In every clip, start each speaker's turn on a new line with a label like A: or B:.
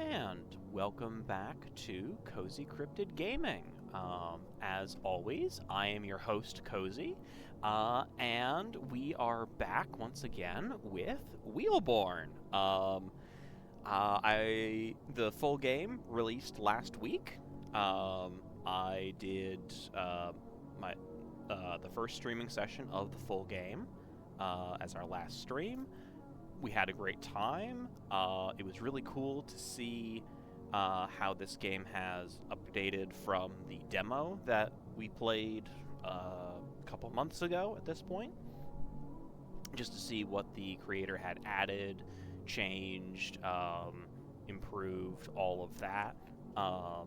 A: And welcome back to CozyCryptidGaming. As always, I am your host, Cozy, and we are back once again with Wheelborn. The full game released last week. I did the first streaming session of the full game as our last stream. We had a great time. It was really cool to see how this game has updated from the demo that we played a couple months ago at this point. Just to see what the creator had added, changed, improved, all of that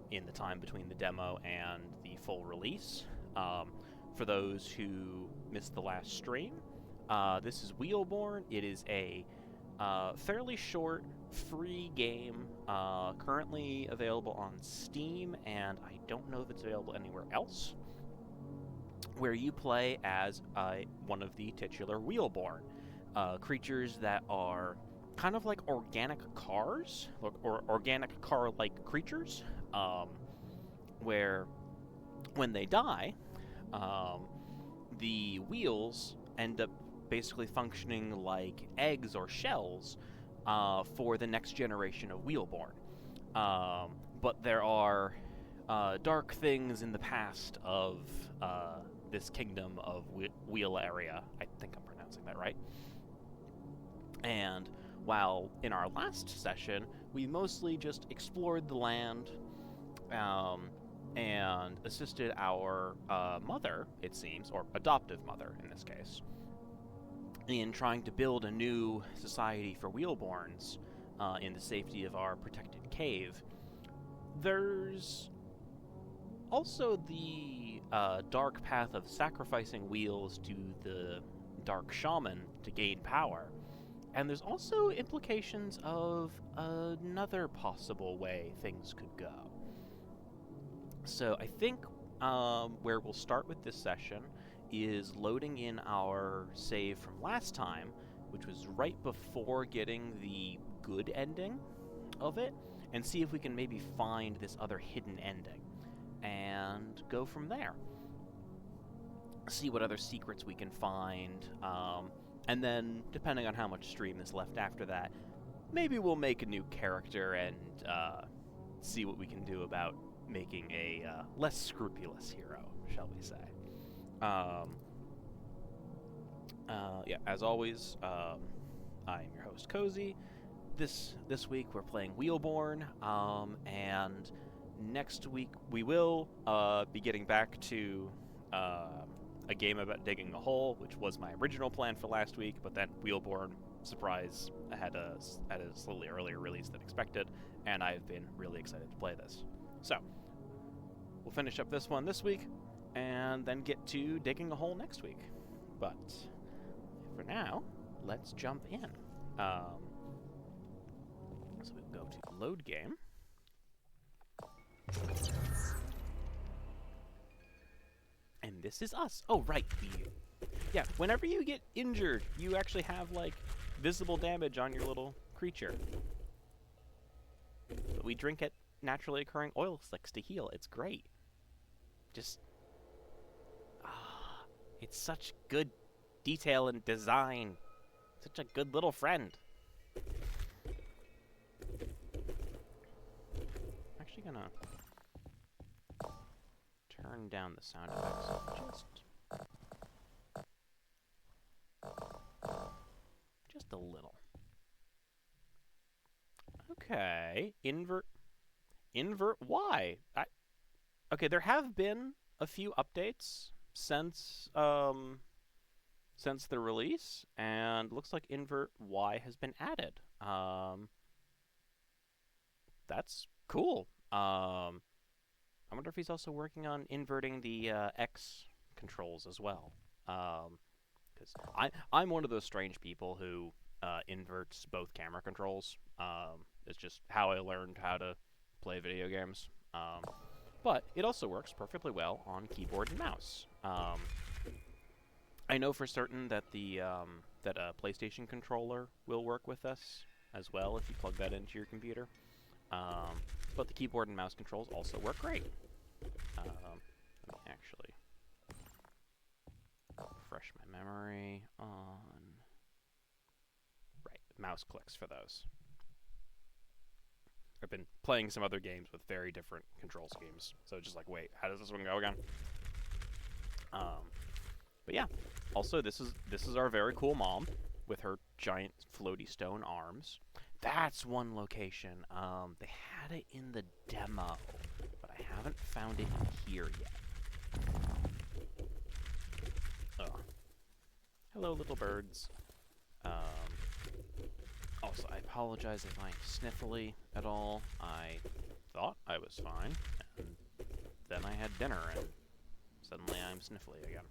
A: in the time between the demo and the full release. For those who missed the last stream, this is Wheelborn. It is a fairly short, free game, currently available on Steam, and I don't know if it's available anywhere else, where you play as one of the titular Wheelborn, creatures that are kind of like organic cars, or organic car-like creatures, where when they die, the wheels end up basically functioning like eggs or shells for the next generation of Wheelborn. But there are dark things in the past of this kingdom of Wheel area. I think I'm pronouncing that right. And while in our last session, we mostly just explored the land and assisted our mother, it seems, or adoptive mother in this case, in trying to build a new society for Wheelborns in the safety of our protected cave. There's also the dark path of sacrificing wheels to the dark shaman to gain power. And there's also implications of another possible way things could go. So I think where we'll start with this session is loading in our save from last time, which was right before getting the good ending of it, and see if we can maybe find this other hidden ending, and go from there. See what other secrets we can find, and then, depending on how much stream is left after that, maybe we'll make a new character and see what we can do about making a less scrupulous hero, shall we say. Yeah, as always, I'm your host, Cozy. This week we're playing Wheelborn, and next week we will be getting back to a game about digging a hole, which was my original plan for last week, but then Wheelborn, surprise, had a slightly earlier release than expected, and I've been really excited to play this. So, we'll finish up this one this week, and then get to digging a hole next week. But for now, let's jump in. So we'll go to load game. And this is us. Oh, right. Yeah, whenever you get injured, you actually have, like, visible damage on your little creature. But we drink it naturally occurring oil slicks to heal. It's great. Just... it's such good detail and design. Such a good little friend. I'm actually gonna turn down the sound effects just a little. Okay, invert Y. Okay, there have been a few updates since the release, and looks like invert Y has been added. That's cool. I wonder if he's also working on inverting the X controls as well. Because I'm one of those strange people who inverts both camera controls. It's just how I learned how to play video games. But it also works perfectly well on keyboard and mouse. I know for certain that that a PlayStation controller will work with this as well if you plug that into your computer. But the keyboard and mouse controls also work great. Let me actually refresh my memory on... Right, mouse clicks for those. I've been playing some other games with very different control schemes, so just like, wait, how does this one go again? But yeah, also this is our very cool mom with her giant floaty stone arms. That's one location. They had it in the demo, but I haven't found it here yet. Oh. Hello, little birds. Also, I apologize if I'm sniffly at all. I thought I was fine, and then I had dinner, and suddenly I'm sniffly again.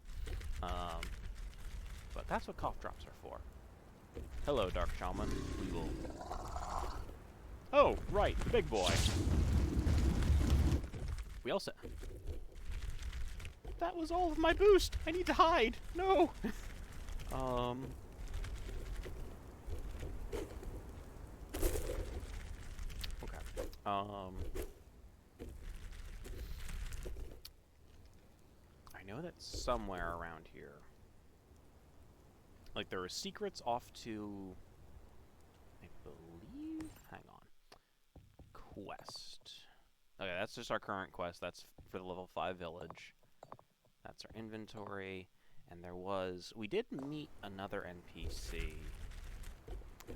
A: But that's what cough drops are for. Hello, Dark Shaman. We will... Oh, right, big boy. We also... That was all of my boost! I need to hide! No! Okay. I know that somewhere around here... Like, there are secrets off to... I believe... Hang on. Quest. Okay, that's just our current quest. That's for the level 5 village. That's our inventory. And there was... We did meet another NPC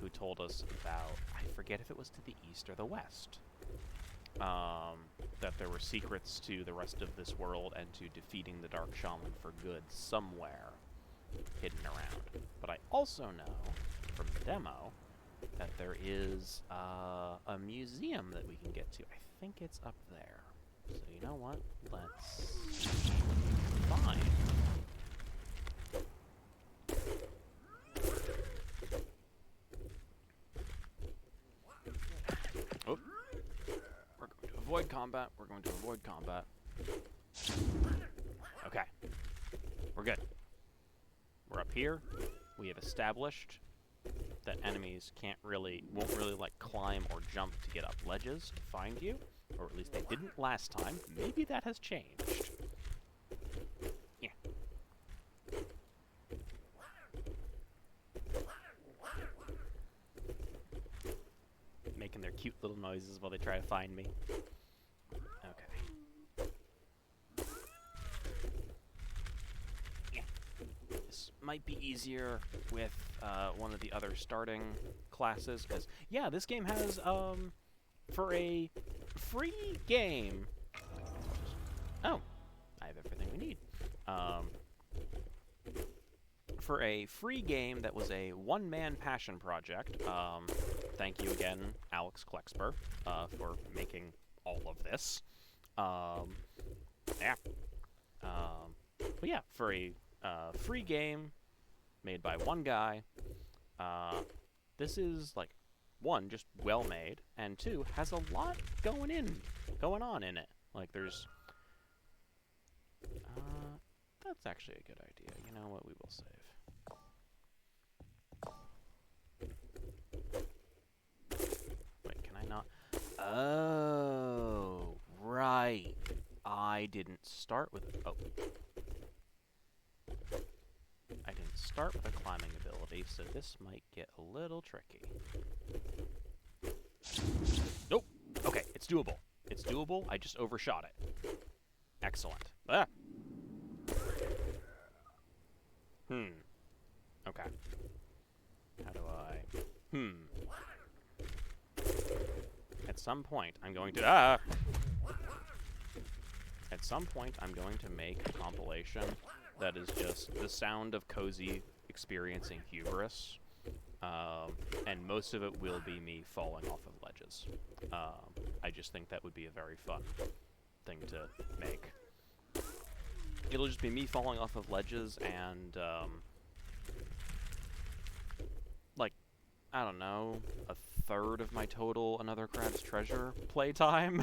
A: who told us about... I forget if it was to the east or the west. That there were secrets to the rest of this world and to defeating the Dark Shaman for good somewhere hidden around. But I also know from the demo that there is a museum that we can get to. I think it's up there. So you know what? Let's find. Oh. We're going to avoid combat. We're going to avoid combat. Okay. We're good. We're up here. We have established that enemies won't really like climb or jump to get up ledges to find you, or at least they didn't last time. Maybe that has changed. Yeah. Making their cute little noises while they try to find me. Okay. Yeah. This might be easier with one of the other starting classes, because, yeah, this game has, for a free game... Oh, I have everything we need. For a free game that was a one-man passion project, thank you again, Alex Klexper, for making all of this. Yeah. But yeah, for a free game made by one guy, this is, like, one, just well-made, and two, has a lot going on in it. Like, there's... that's actually a good idea. You know what? We will save. Wait, can I not? Oh, right. I didn't start with... Oh. I didn't start with a climbing ability, so this might get a little tricky. Nope. Okay, it's doable. It's doable. I just overshot it. Excellent. Ah! Okay. How do I... At some point, I'm going to... At some point, I'm going to make a compilation that is just the sound of Cozy experiencing hubris. And most of it will be me falling off of ledges. I just think that would be a very fun thing to make. It'll just be me falling off of ledges and, like, I don't know, a third of my total Another Crab's Treasure playtime.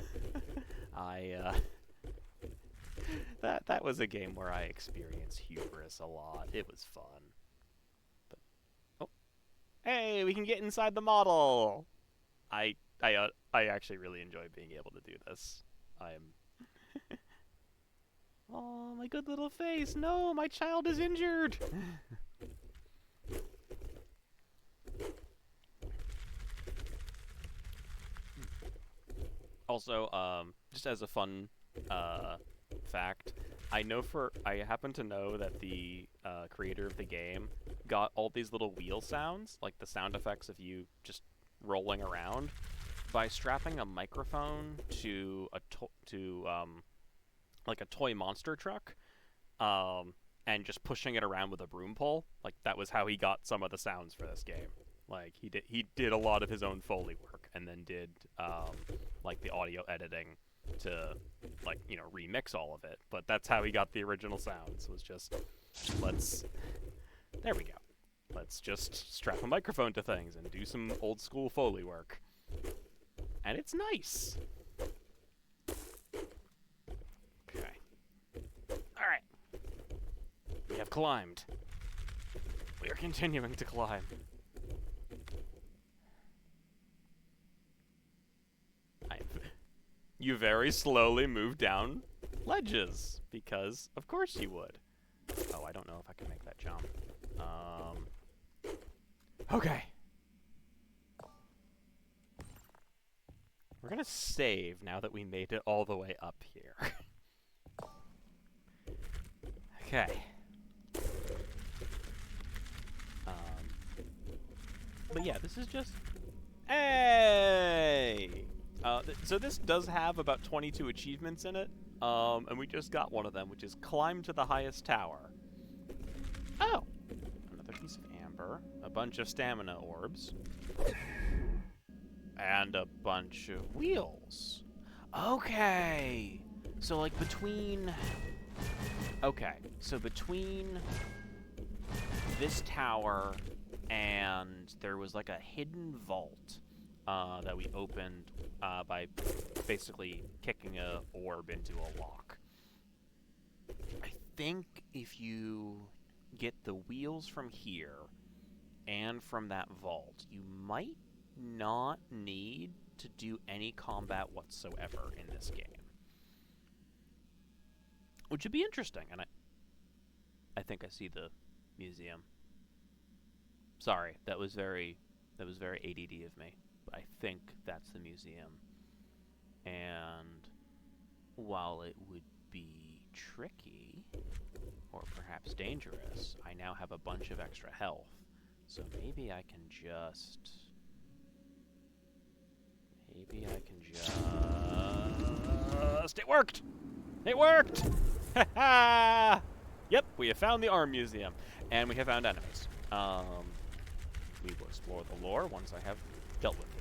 A: That was a game where I experienced hubris a lot. It was fun. But, oh. Hey, we can get inside the model! I I actually really enjoy being able to do this. I am. Oh, my good little face! No, my child is injured. Also, just as a fun fact, I happen to know that the creator of the game got all these little wheel sounds, like the sound effects of you just rolling around, by strapping a microphone to like a toy monster truck, and just pushing it around with a broom pole. Like, that was how he got some of the sounds for this game. Like, he did a lot of his own Foley work, and then did like the audio editing to, like, you know, remix all of it. But that's how he got the original sounds, was just, there we go. Let's just strap a microphone to things and do some old school Foley work. And it's nice. Okay. Alright. We have climbed. We are continuing to climb. You very slowly move down ledges, because of course you would. Oh, I don't know if I can make that jump. Okay. We're gonna save now that we made it all the way up here. Okay. But yeah, this is just... Hey! So this does have about 22 achievements in it, and we just got one of them, which is climb to the highest tower. Oh! Another piece of amber, a bunch of stamina orbs, and a bunch of wheels. Okay! So, like, between... Okay, so between this tower and there was, like, a hidden vault that we opened by basically kicking a orb into a lock. I think if you get the wheels from here and from that vault, you might not need to do any combat whatsoever in this game. Which would be interesting, and I think I see the museum. Sorry, that was very ADD of me. But I think that's the museum. And while it would be tricky, or perhaps dangerous, I now have a bunch of extra health. So maybe I can just... It worked! It worked! Ha-ha! Yep, we have found the arm museum. And we have found enemies. We will explore the lore once I have dealt with these.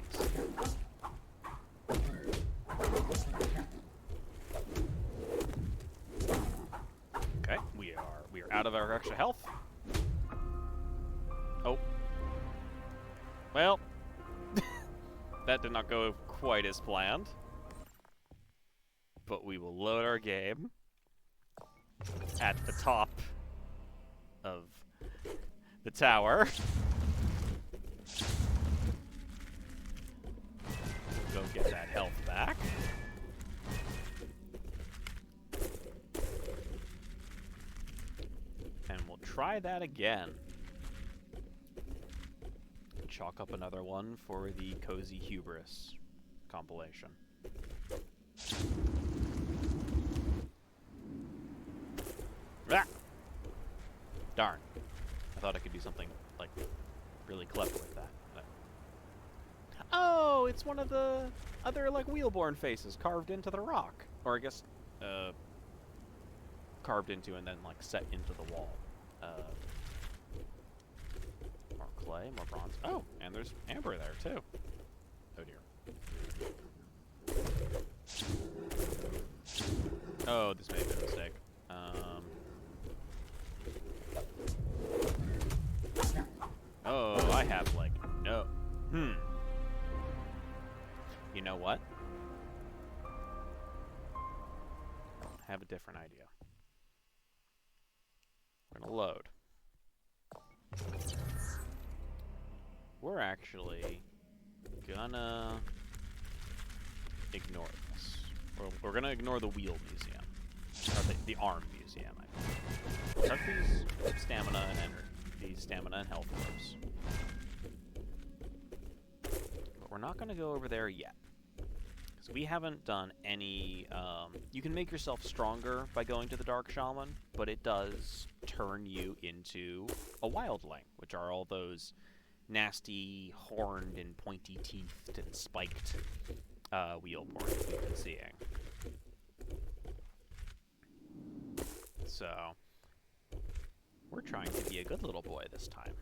A: Okay, we are out of our extra health. Oh. Well, that did not go quite as planned. But we will load our game at the top of the tower. Go get that health back. And we'll try that again. And chalk up another one for the Cozy Hubris compilation. Ah! Darn. I thought I could do something, like, really clever with that. But... Oh, it's one of the other, like, Wheelborn faces carved into the rock. Or I guess, carved into and then, like, set into the wall. More clay, more bronze. Oh, and there's amber there, too. Oh, dear. Oh, this may have been a mistake. Oh, I have, like, no... You know what? I have a different idea. We're gonna load. We're actually gonna ignore this. We're gonna ignore the wheel museum. Or the arm museum, I think. We'll start these stamina and energy. These stamina and health orbs. But we're not gonna go over there yet. Because we haven't done any... you can make yourself stronger by going to the Dark Shaman, but it does turn you into a wildling, which are all those nasty, horned, and pointy-teethed and spiked Wheelborn that we've been seeing. So, we're trying to be a good little boy this time.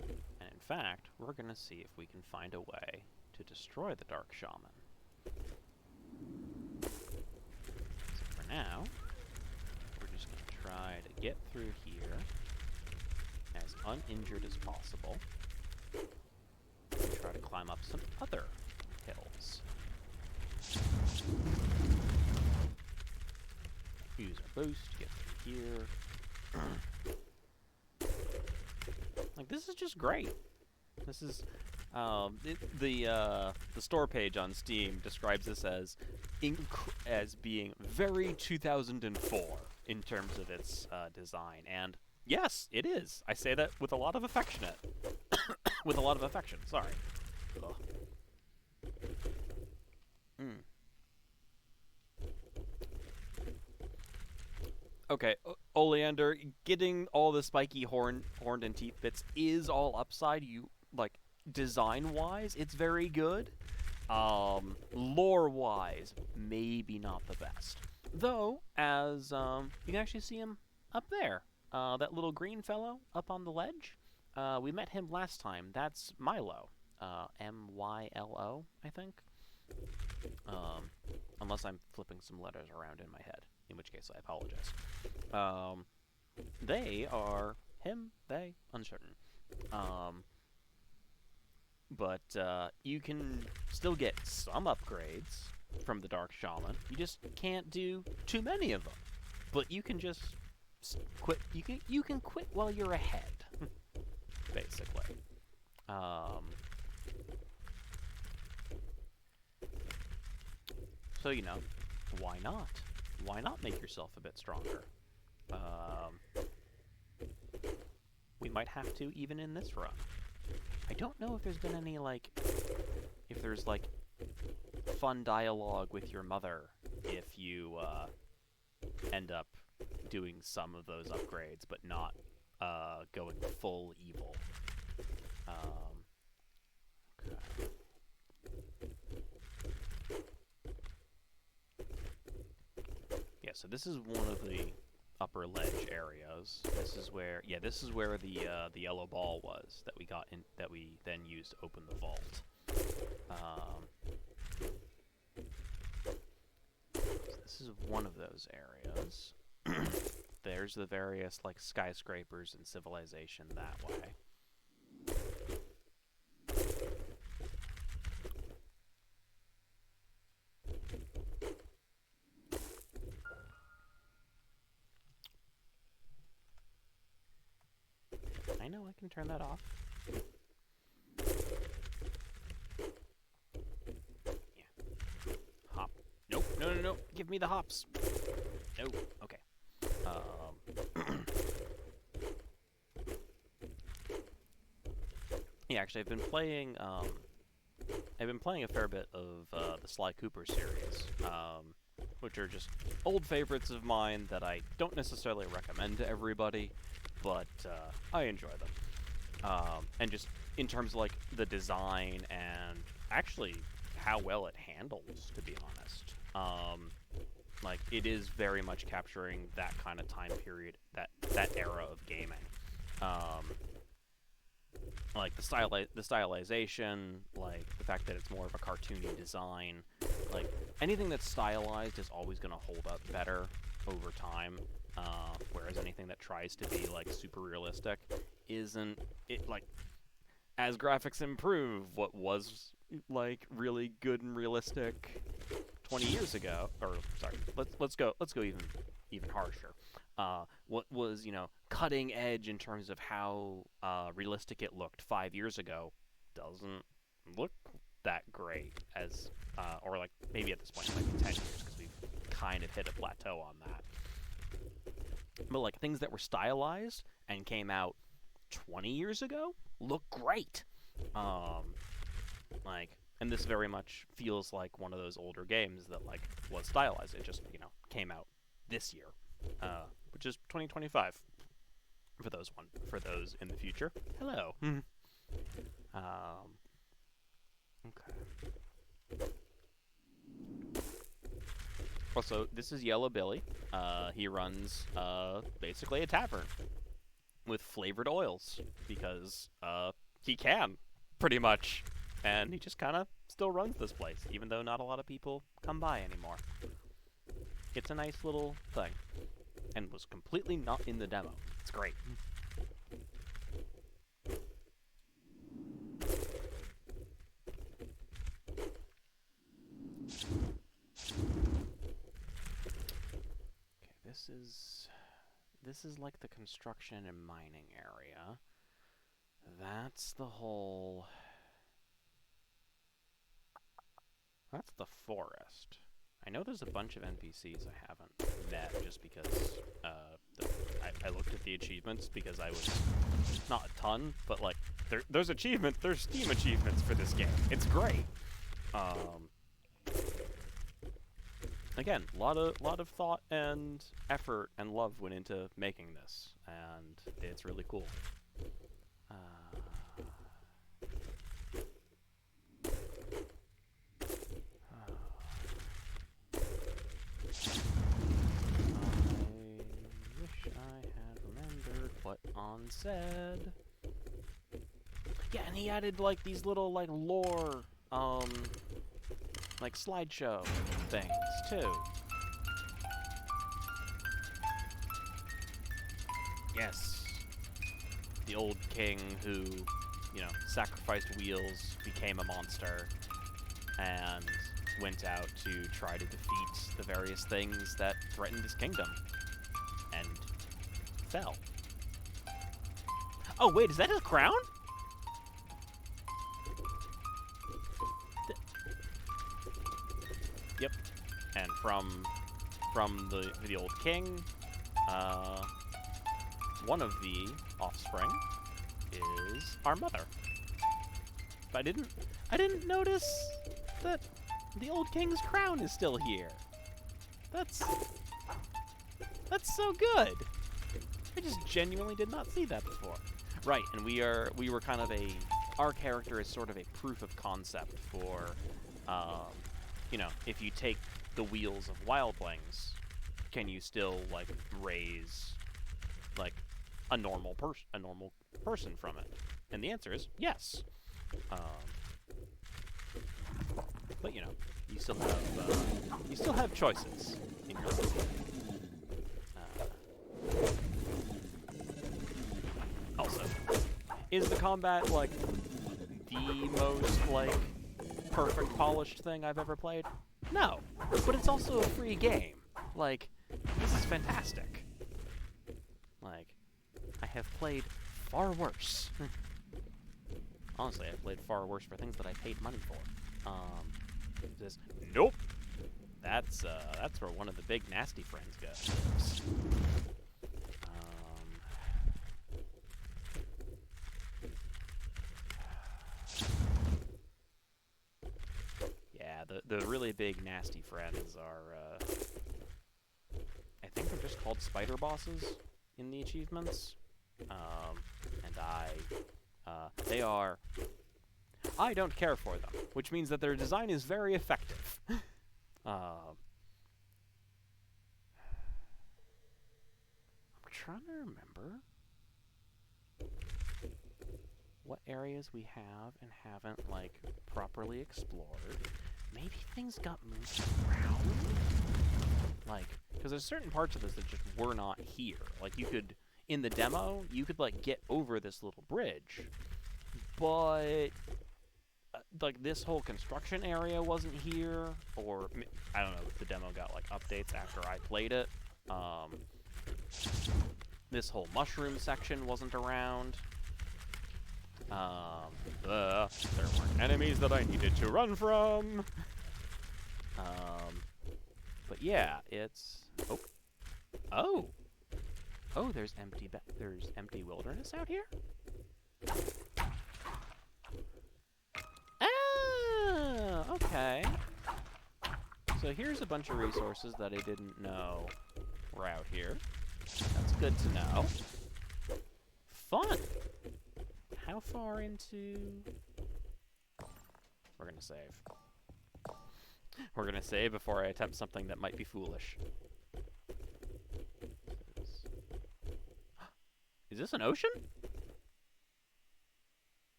A: And in fact, we're going to see if we can find a way to destroy the Dark Shaman. So for now, we're just going to try to get through here as uninjured as possible. And try to climb up some other hills. Use our boost to get through here. Like, this is just great. This is, the store page on Steam describes this as being very 2004 in terms of its design, and yes, it is. I say that with a lot of affection. Sorry. Ugh. Okay, Oleander, getting all the spiky horned and teeth bits is all upside. You, like, design-wise, it's very good. Lore-wise, maybe not the best. Though, as, you can actually see him up there. That little green fellow up on the ledge. We met him last time. That's Milo. M-Y-L-O, I think. Unless I'm flipping some letters around in my head, in which case I apologize. They are him, they, uncertain. But you can still get some upgrades from the Dark Shaman. You just can't do too many of them. But you can just quit. You can quit while you're ahead, basically. So, you know, why not? Why not make yourself a bit stronger? We might have to even in this run. I don't know if there's been any, like, if there's, like, fun dialogue with your mother if you end up doing some of those upgrades, but not going full evil. Okay. Yeah, so this is one of the upper ledge areas. This is where, yeah, this is where the yellow ball was that we got in, that we then used to open the vault. So this is one of those areas. There's the various, like, skyscrapers and civilization that way. I know I can turn that off. Yeah. Hop. Nope. No, no, no. Give me the hops. No. Okay. Yeah, actually, I've been playing a fair bit of the Sly Cooper series, which are just old favorites of mine that I don't necessarily recommend to everybody, but I enjoy them. And just in terms of, like, the design and actually how well it handles, to be honest. Like, it is very much capturing that kind of time period, that era of gaming. Like, the stylization, like, the fact that it's more of a cartoony design, like, anything that's stylized is always going to hold up better over time, whereas anything that tries to be, like, super realistic isn't, it, like, as graphics improve, what was, like, really good and realistic 20 years ago, or, sorry, let's go even harsher. What was, you know, cutting edge in terms of how realistic it looked 5 years ago doesn't look that great as, or like maybe at this point it might be 10 years because we've kind of hit a plateau on that. But like things that were stylized and came out 20 years ago look great. Like, and this very much feels like one of those older games that like was stylized. It just, you know, came out this year, which is 2025 for those in the future. Hello. Okay. Also, this is Yellow Billy. He runs basically a tavern with flavored oils because he can, pretty much. And he just kind of still runs this place, even though not a lot of people come by anymore. It's a nice little thing. And was completely not in the demo. It's great. Okay, this is like the construction and mining area. That's the whole... That's the forest. I know there's a bunch of NPCs I haven't met just because I looked at the achievements because I was, not a ton, but like there's achievements, there's Steam achievements for this game. It's great. Again, lot of thought and effort and love went into making this, and it's really cool. What On said. Yeah, and he added like these little like lore, like slideshow things too. Yes, the old king who, you know, sacrificed wheels, became a monster, and went out to try to defeat the various things that threatened his kingdom, and fell. Oh, wait, is that his crown? Yep. And from the old king, one of the offspring is our mother. But I didn't notice that the old king's crown is still here. That's so good. I just genuinely did not see that before. Right, and we were kind of our character is sort of a proof of concept for, you know, if you take the wheels of wildlings, can you still like raise like a normal person from it? And the answer is yes. But you know, you still have choices in your life. Also, is the combat like the most like perfect polished thing I've ever played? No, but it's also a free game. Like, this is fantastic. Like, I have played far worse. Honestly, I've played far worse for things that I paid money for. This, nope. That's where one of the big nasty friends goes. Yeah, the really big nasty friends are, I think they're just called spider bosses in the achievements. And they are, I don't care for them, which means that their design is very effective. I'm trying to remember what areas we have and haven't, like, properly explored. Maybe things got moved around? Like, because there's certain parts of this that just were not here. Like, you could, in the demo, you could, like, get over this little bridge, but like, this whole construction area wasn't here, or I don't know if the demo got, like, updates after I played it. This whole mushroom section wasn't around. There weren't enemies that I needed to run from. But yeah, it's oh, there's empty wilderness out here. Ah, okay. So here's a bunch of resources that I didn't know were out here. That's good to know. Fun. How far into? We're gonna save. We're gonna save before I attempt something that might be foolish. Is this an ocean?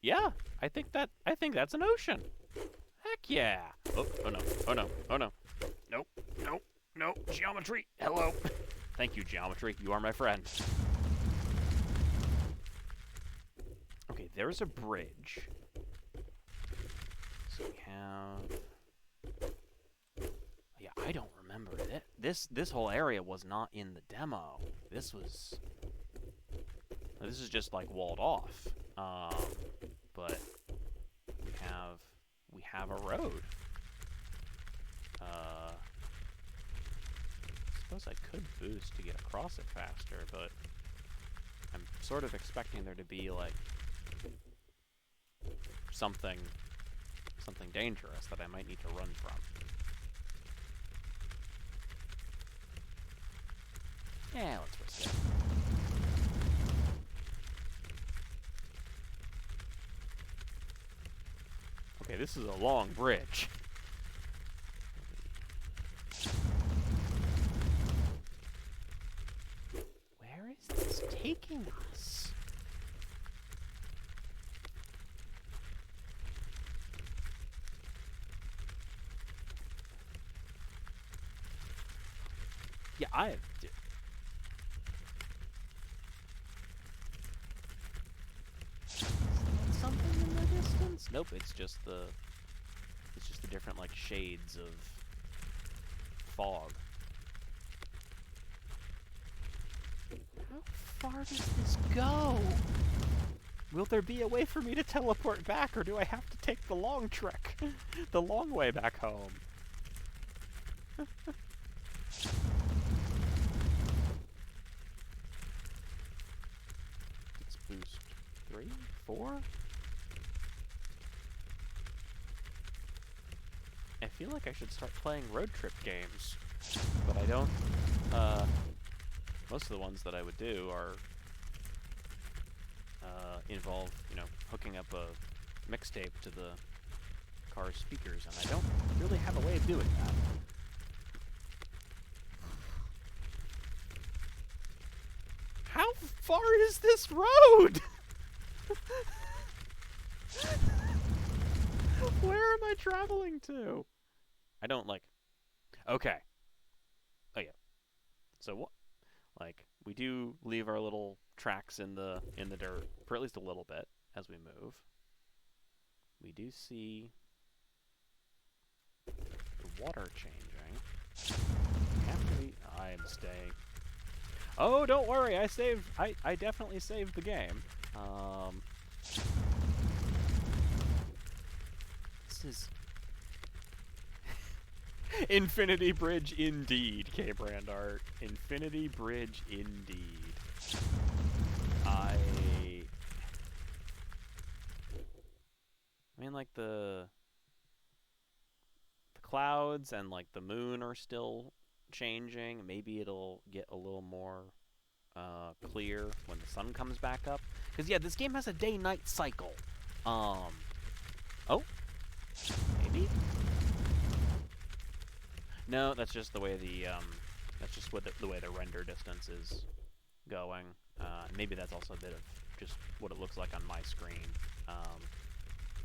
A: Yeah, I think that's an ocean. Heck yeah! Oh no! Oh no! Oh no! Nope! Nope! Nope! Geometry! Hello! Thank you, geometry. You are my friend. Okay, there's a bridge. So we have... Yeah, I don't remember it. This whole area was not in the demo. This is just like walled off. But we have a road. I suppose I could boost to get across it faster, but I'm sort of expecting there to be like something dangerous that I might need to run from. Yeah, let's risk it. Okay, this is a long bridge. Where is this taking us? Yeah, something in the distance? Nope, it's just the different like shades of fog. How far does this go? Will there be a way for me to teleport back, or do I have to take the long trek? The long way back home? Let's boost 3, 4. I feel like I should start playing road trip games, but I don't. Most of the ones that I would do are involve, hooking up a mixtape to the car's speakers, and I don't really have a way of doing that. How far is this road? Where am I traveling to? I don't like... Okay. Oh yeah. So what? Like, we do leave our little tracks in the dirt for at least a little bit as we move. We do see the water changing. Have to be... I am staying. Oh, don't worry. I definitely saved the game. This is... Infinity Bridge indeed, K-Brand Art. Infinity Bridge indeed. I mean, like, the clouds and, like, the moon are still changing. Maybe it'll get a little more clear when the sun comes back up. Because, yeah, this game has a day-night cycle. Oh. Maybe? No, that's just the way that's just what the way the render distance is going. Maybe that's also a bit of just what it looks like on my screen.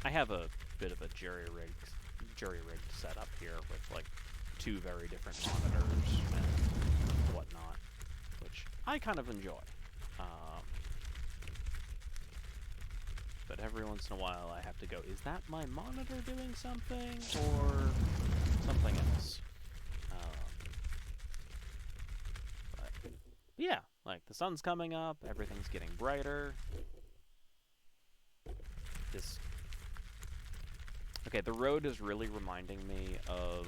A: I have a bit of a jury-rigged setup here with like 2 very different monitors and whatnot, which I kind of enjoy. But every once in a while I have to go, is that my monitor doing something or something else? But yeah, like the sun's coming up, everything's getting brighter. just... Okay, the road is really reminding me of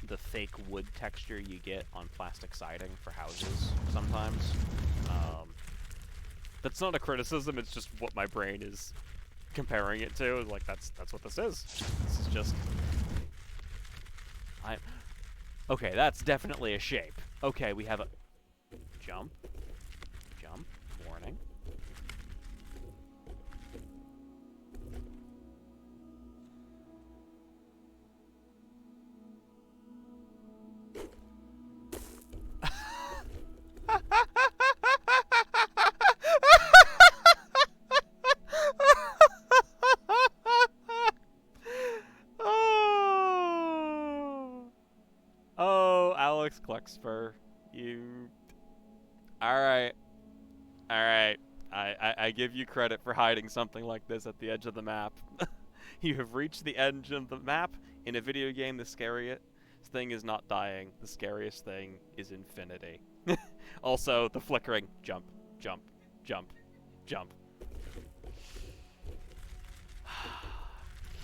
A: the fake wood texture you get on plastic siding for houses sometimes. That's not a criticism, it's just what my brain is comparing it to. Like, that's what this is. This is just... Okay, that's definitely a shape. Okay, we have a... Jump. Jump. Warning. Oh, Alex Kluxper, you... Alright. Alright. I give you credit for hiding something like this at the edge of the map. You have reached the edge of the map. In a video game, the scariest thing is not dying. The scariest thing is infinity. Also, the flickering. Jump, jump, jump, jump.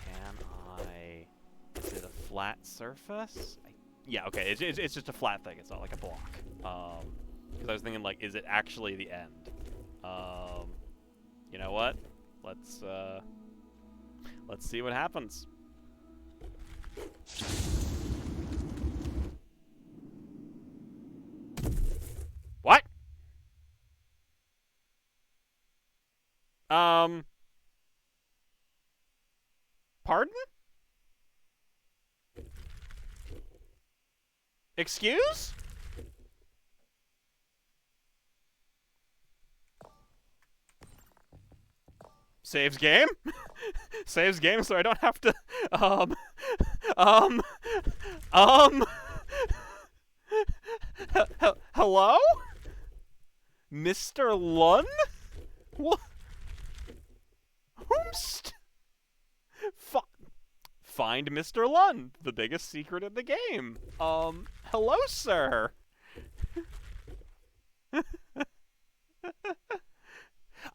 A: Can I... Is it a flat surface? Yeah, okay, it's just a flat thing. It's not like a block. Because I was thinking, like, is it actually the end? You know what? Let's see what happens. What? Pardon? Excuse? Saves game? Saves game so I don't have to, hello? Mr. Lun? What? Whomst? Find Mr. Lun, the biggest secret in the game. Hello, sir.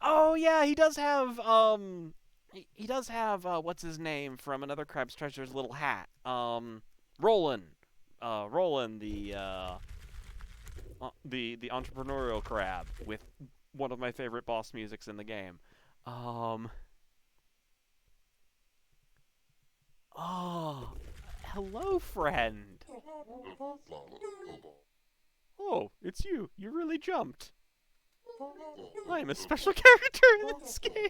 A: Oh, yeah, he does have, what's his name from Another Crab's Treasure's little hat. Roland. Roland, the entrepreneurial crab with one of my favorite boss musics in the game. Oh, hello, friend. Oh, it's you. You really jumped. I'm a special character in this game.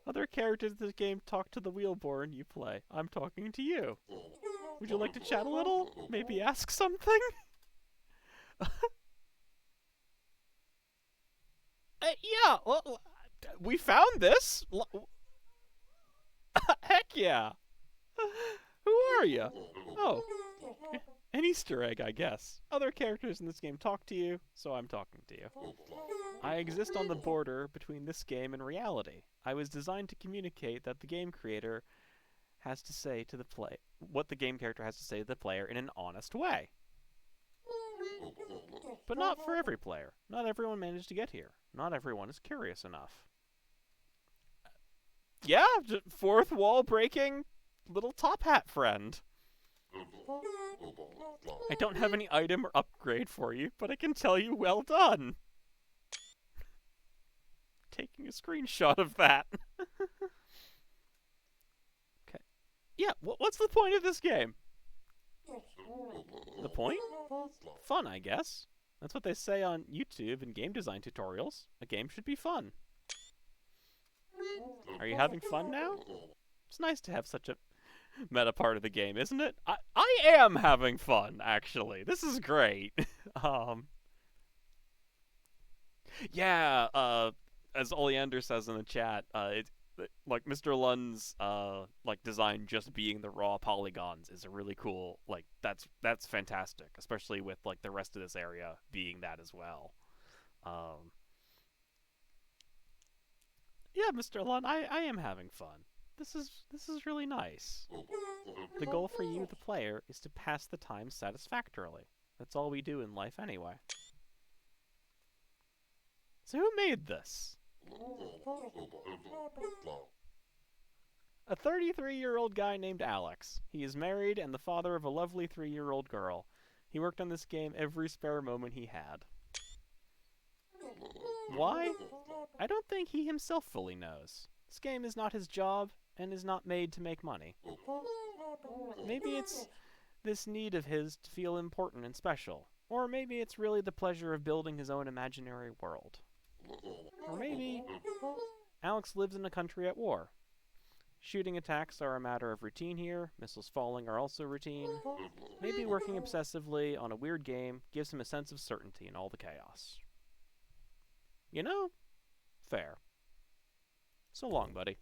A: Other characters in this game talk to the Wheelborn you play. I'm talking to you. Would you like to chat a little? Maybe ask something? Yeah, well, we found this. Heck yeah. Who are you? Oh, an Easter egg, I guess. Other characters in this game talk to you, so I'm talking to you. I exist on the border between this game and reality. I was designed to communicate that the game creator has to say to the what the game character has to say to the player in an honest way. But not for every player. Not everyone managed to get here. Not everyone is curious enough. Yeah, fourth wall breaking little top hat friend. I don't have any item or upgrade for you, but I can tell you well done. Taking a screenshot of that. Okay. Yeah, what's the point of this game? The point? Fun, I guess. That's what they say on YouTube and game design tutorials. A game should be fun. Are you having fun now? It's nice to have such a meta part of the game, isn't it? I am having fun, actually. This is great. Yeah, as Oleander says in the chat, it's like Mr. Lun's like design just being the raw polygons is a really cool, like that's fantastic, especially with like the rest of this area being that as well. Yeah, Mr. Lun, I am having fun. This is really nice. The goal for you, the player, is to pass the time satisfactorily. That's all we do in life anyway. So who made this? A 33-year-old guy named Alex. He is married and the father of a lovely 3-year-old girl. He worked on this game every spare moment he had. Why? I don't think he himself fully knows. This game is not his job and is not made to make money. Maybe it's this need of his to feel important and special. Or maybe it's really the pleasure of building his own imaginary world. Or maybe Alex lives in a country at war. Shooting attacks are a matter of routine here. Missiles falling are also routine. Maybe working obsessively on a weird game gives him a sense of certainty in all the chaos. You know? Fair. So long, buddy.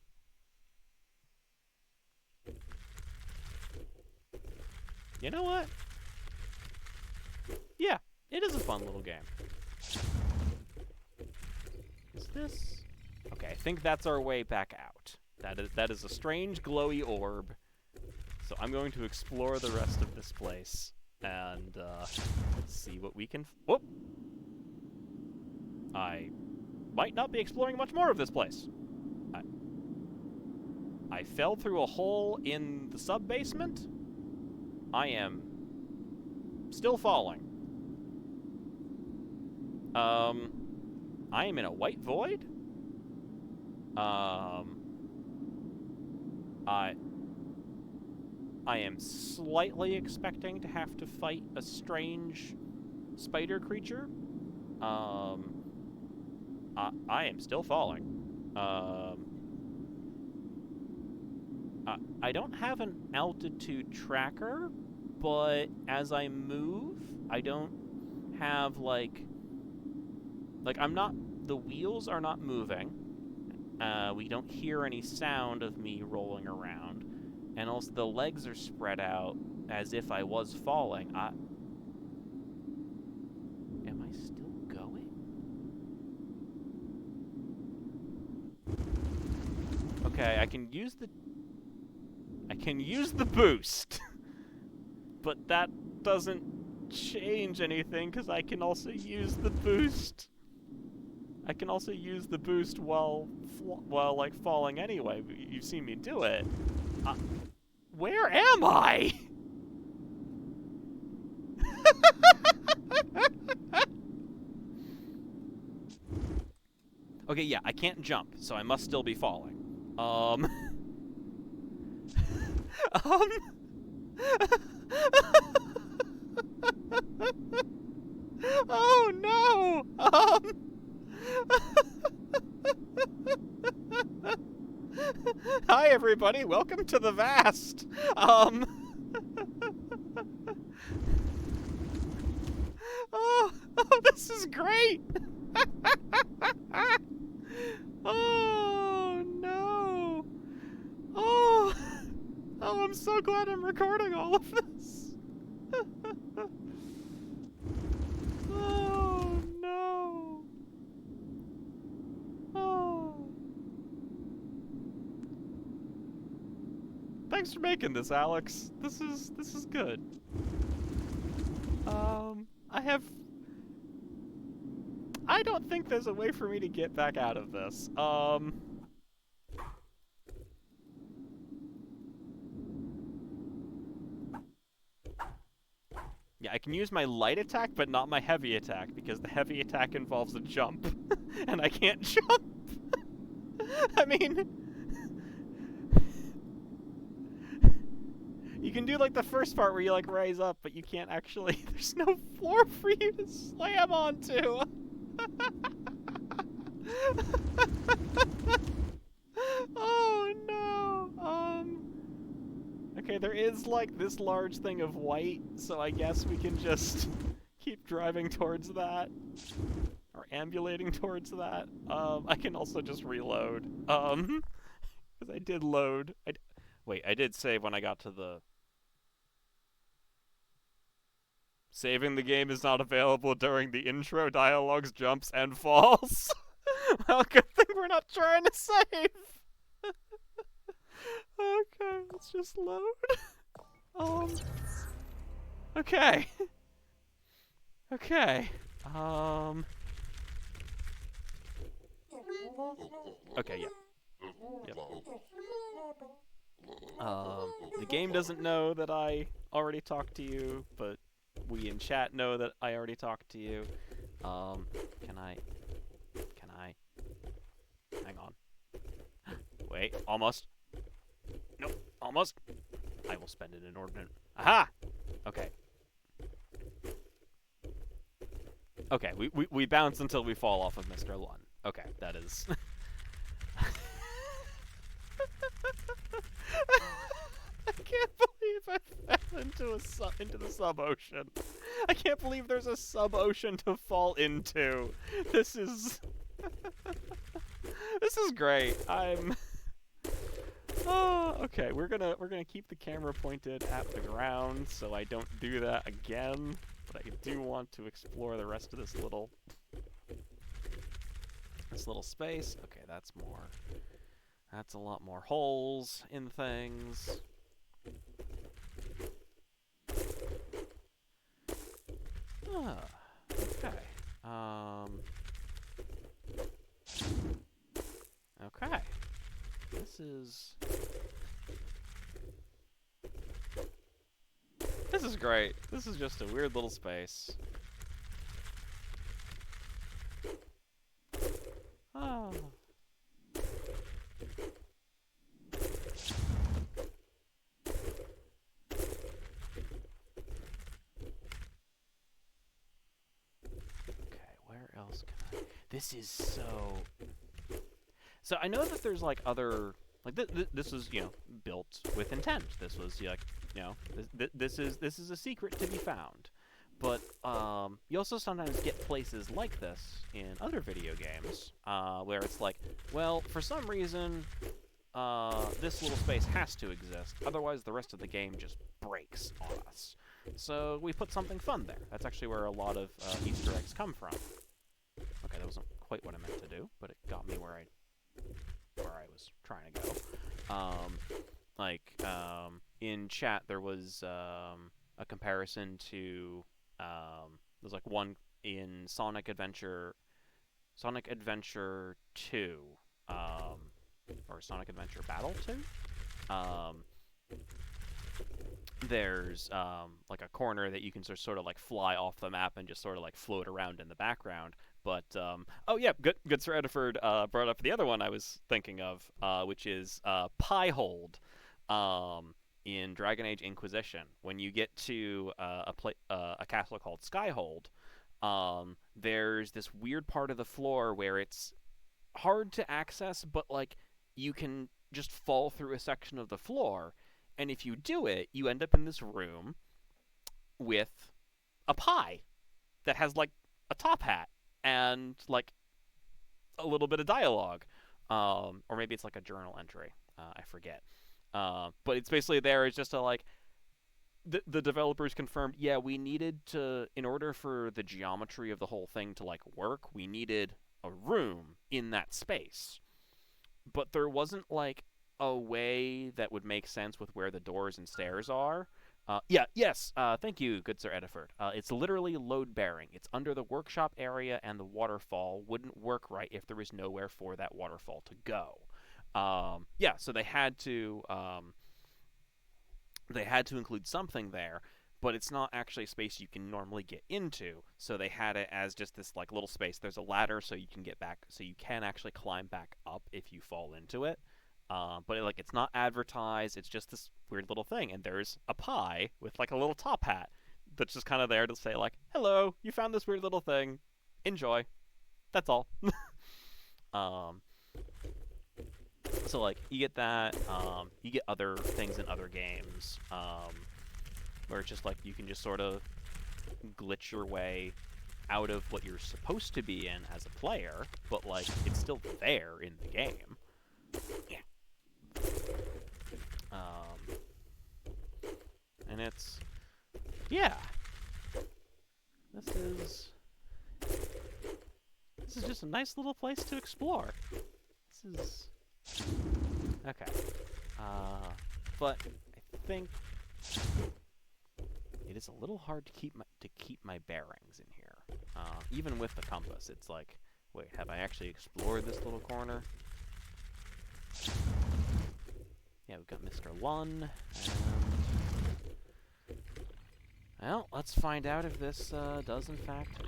A: You know what? Yeah, it is a fun little game. Is this... Okay, I think that's our way back out. That is a strange glowy orb. So I'm going to explore the rest of this place and see what we can... Whoop! I might not be exploring much more of this place. I fell through a hole in the sub-basement. I am still falling. I am in a white void. I am slightly expecting to have to fight a strange spider creature. I am still falling. I don't have an altitude tracker, but as I move, I don't have, like I'm not, the wheels are not moving. We don't hear any sound of me rolling around. And also the legs are spread out as if I was falling. Am I still going? Okay, I can use the boost. But that doesn't change anything because I can also use the boost. I can also use the boost while like falling anyway. You've seen me do it. Where am I? Okay, yeah, I can't jump, so I must still be falling. Oh no! Hi everybody, welcome to the Vast! Oh, this is great! Oh no! Oh, I'm so glad I'm recording all of this! Oh no! Oh. Thanks for making this, Alex. This is good. I don't think there's a way for me to get back out of this. Yeah, I can use my light attack, but not my heavy attack, because the heavy attack involves a jump. And I can't jump! I mean... You can do, like, the first part where you, like, rise up, but you can't actually... There's no floor for you to slam onto! Oh, no! Okay, there is, like, this large thing of white, so I guess we can just keep driving towards that. Or ambulating towards that. I can also just reload. Because I did load. Wait, I did save when I got to the... Saving the game is not available during the intro, dialogues, jumps, and falls. Well, good thing we're not trying to save. Okay, let's just load. Okay. Okay. Okay, yeah. Yep. The game doesn't know that I already talked to you, but we in chat know that I already talked to you. Can I... Hang on. Wait, almost. Nope, almost. I will spend an inordinate... Aha! Okay. Okay, we bounce until we fall off of Mr. Lun. Okay, that is... I can't believe I fell into the sub-ocean. I can't believe there's a sub-ocean to fall into. This is... This is great. I'm... Oh, okay, we're gonna keep the camera pointed at the ground so I don't do that again. But I do want to explore the rest of this little space. Okay, that's more. That's a lot more holes in things. Ah, okay. Okay. This is great. This is just a weird little space. Oh. Okay, where else can I... This is so... So I know that there's like other... Like this was, you know, built with intent. This was like, you know, this is a secret to be found. But you also sometimes get places like this in other video games, where it's like, well, for some reason, this little space has to exist. Otherwise, the rest of the game just breaks on us. So we put something fun there. That's actually where a lot of Easter eggs come from. Okay, that wasn't quite what I meant to do, but it got me where I was trying to go. In chat, there was a comparison to there's like one in Sonic Adventure 2, or Sonic Adventure Battle 2. There's like a corner that you can sort of like fly off the map and just sort of like float around in the background. But oh yeah, good Sir Ediford brought up the other one I was thinking of, which is Piehold in Dragon Age Inquisition. When you get to a castle called Skyhold, there's this weird part of the floor where it's hard to access, but like you can just fall through a section of the floor, and if you do it, you end up in this room with a pie that has like a top hat and like a little bit of dialogue, or maybe it's like a journal entry. I forget. But it's basically there. It's just a like the developers confirmed. Yeah, we needed to, in order for the geometry of the whole thing to like work, we needed a room in that space. But there wasn't like a way that would make sense with where the doors and stairs are. Thank you, good Sir Ediford. It's literally load-bearing. It's under the workshop area, and the waterfall wouldn't work right if there was nowhere for that waterfall to go. So they had to include something there, but it's not actually a space you can normally get into, so they had it as just this like little space. There's a ladder so you can get back, so you can actually climb back up if you fall into it. But it's not advertised. It's just this weird little thing, and there's a pie with like a little top hat that's just kind of there to say like, "Hello, you found this weird little thing. Enjoy." That's all. So like you get that. You get other things in other games, where it's just like you can just sort of glitch your way out of what you're supposed to be in as a player, but like it's still there in the game. Yeah. And it's, yeah, this is just a nice little place to explore. This is, okay, but I think it is a little hard to keep my bearings in here, even with the compass. It's like, Wait, have I actually explored this little corner? Yeah, we've got Mr. Lun, and... Well, let's find out if this does in fact...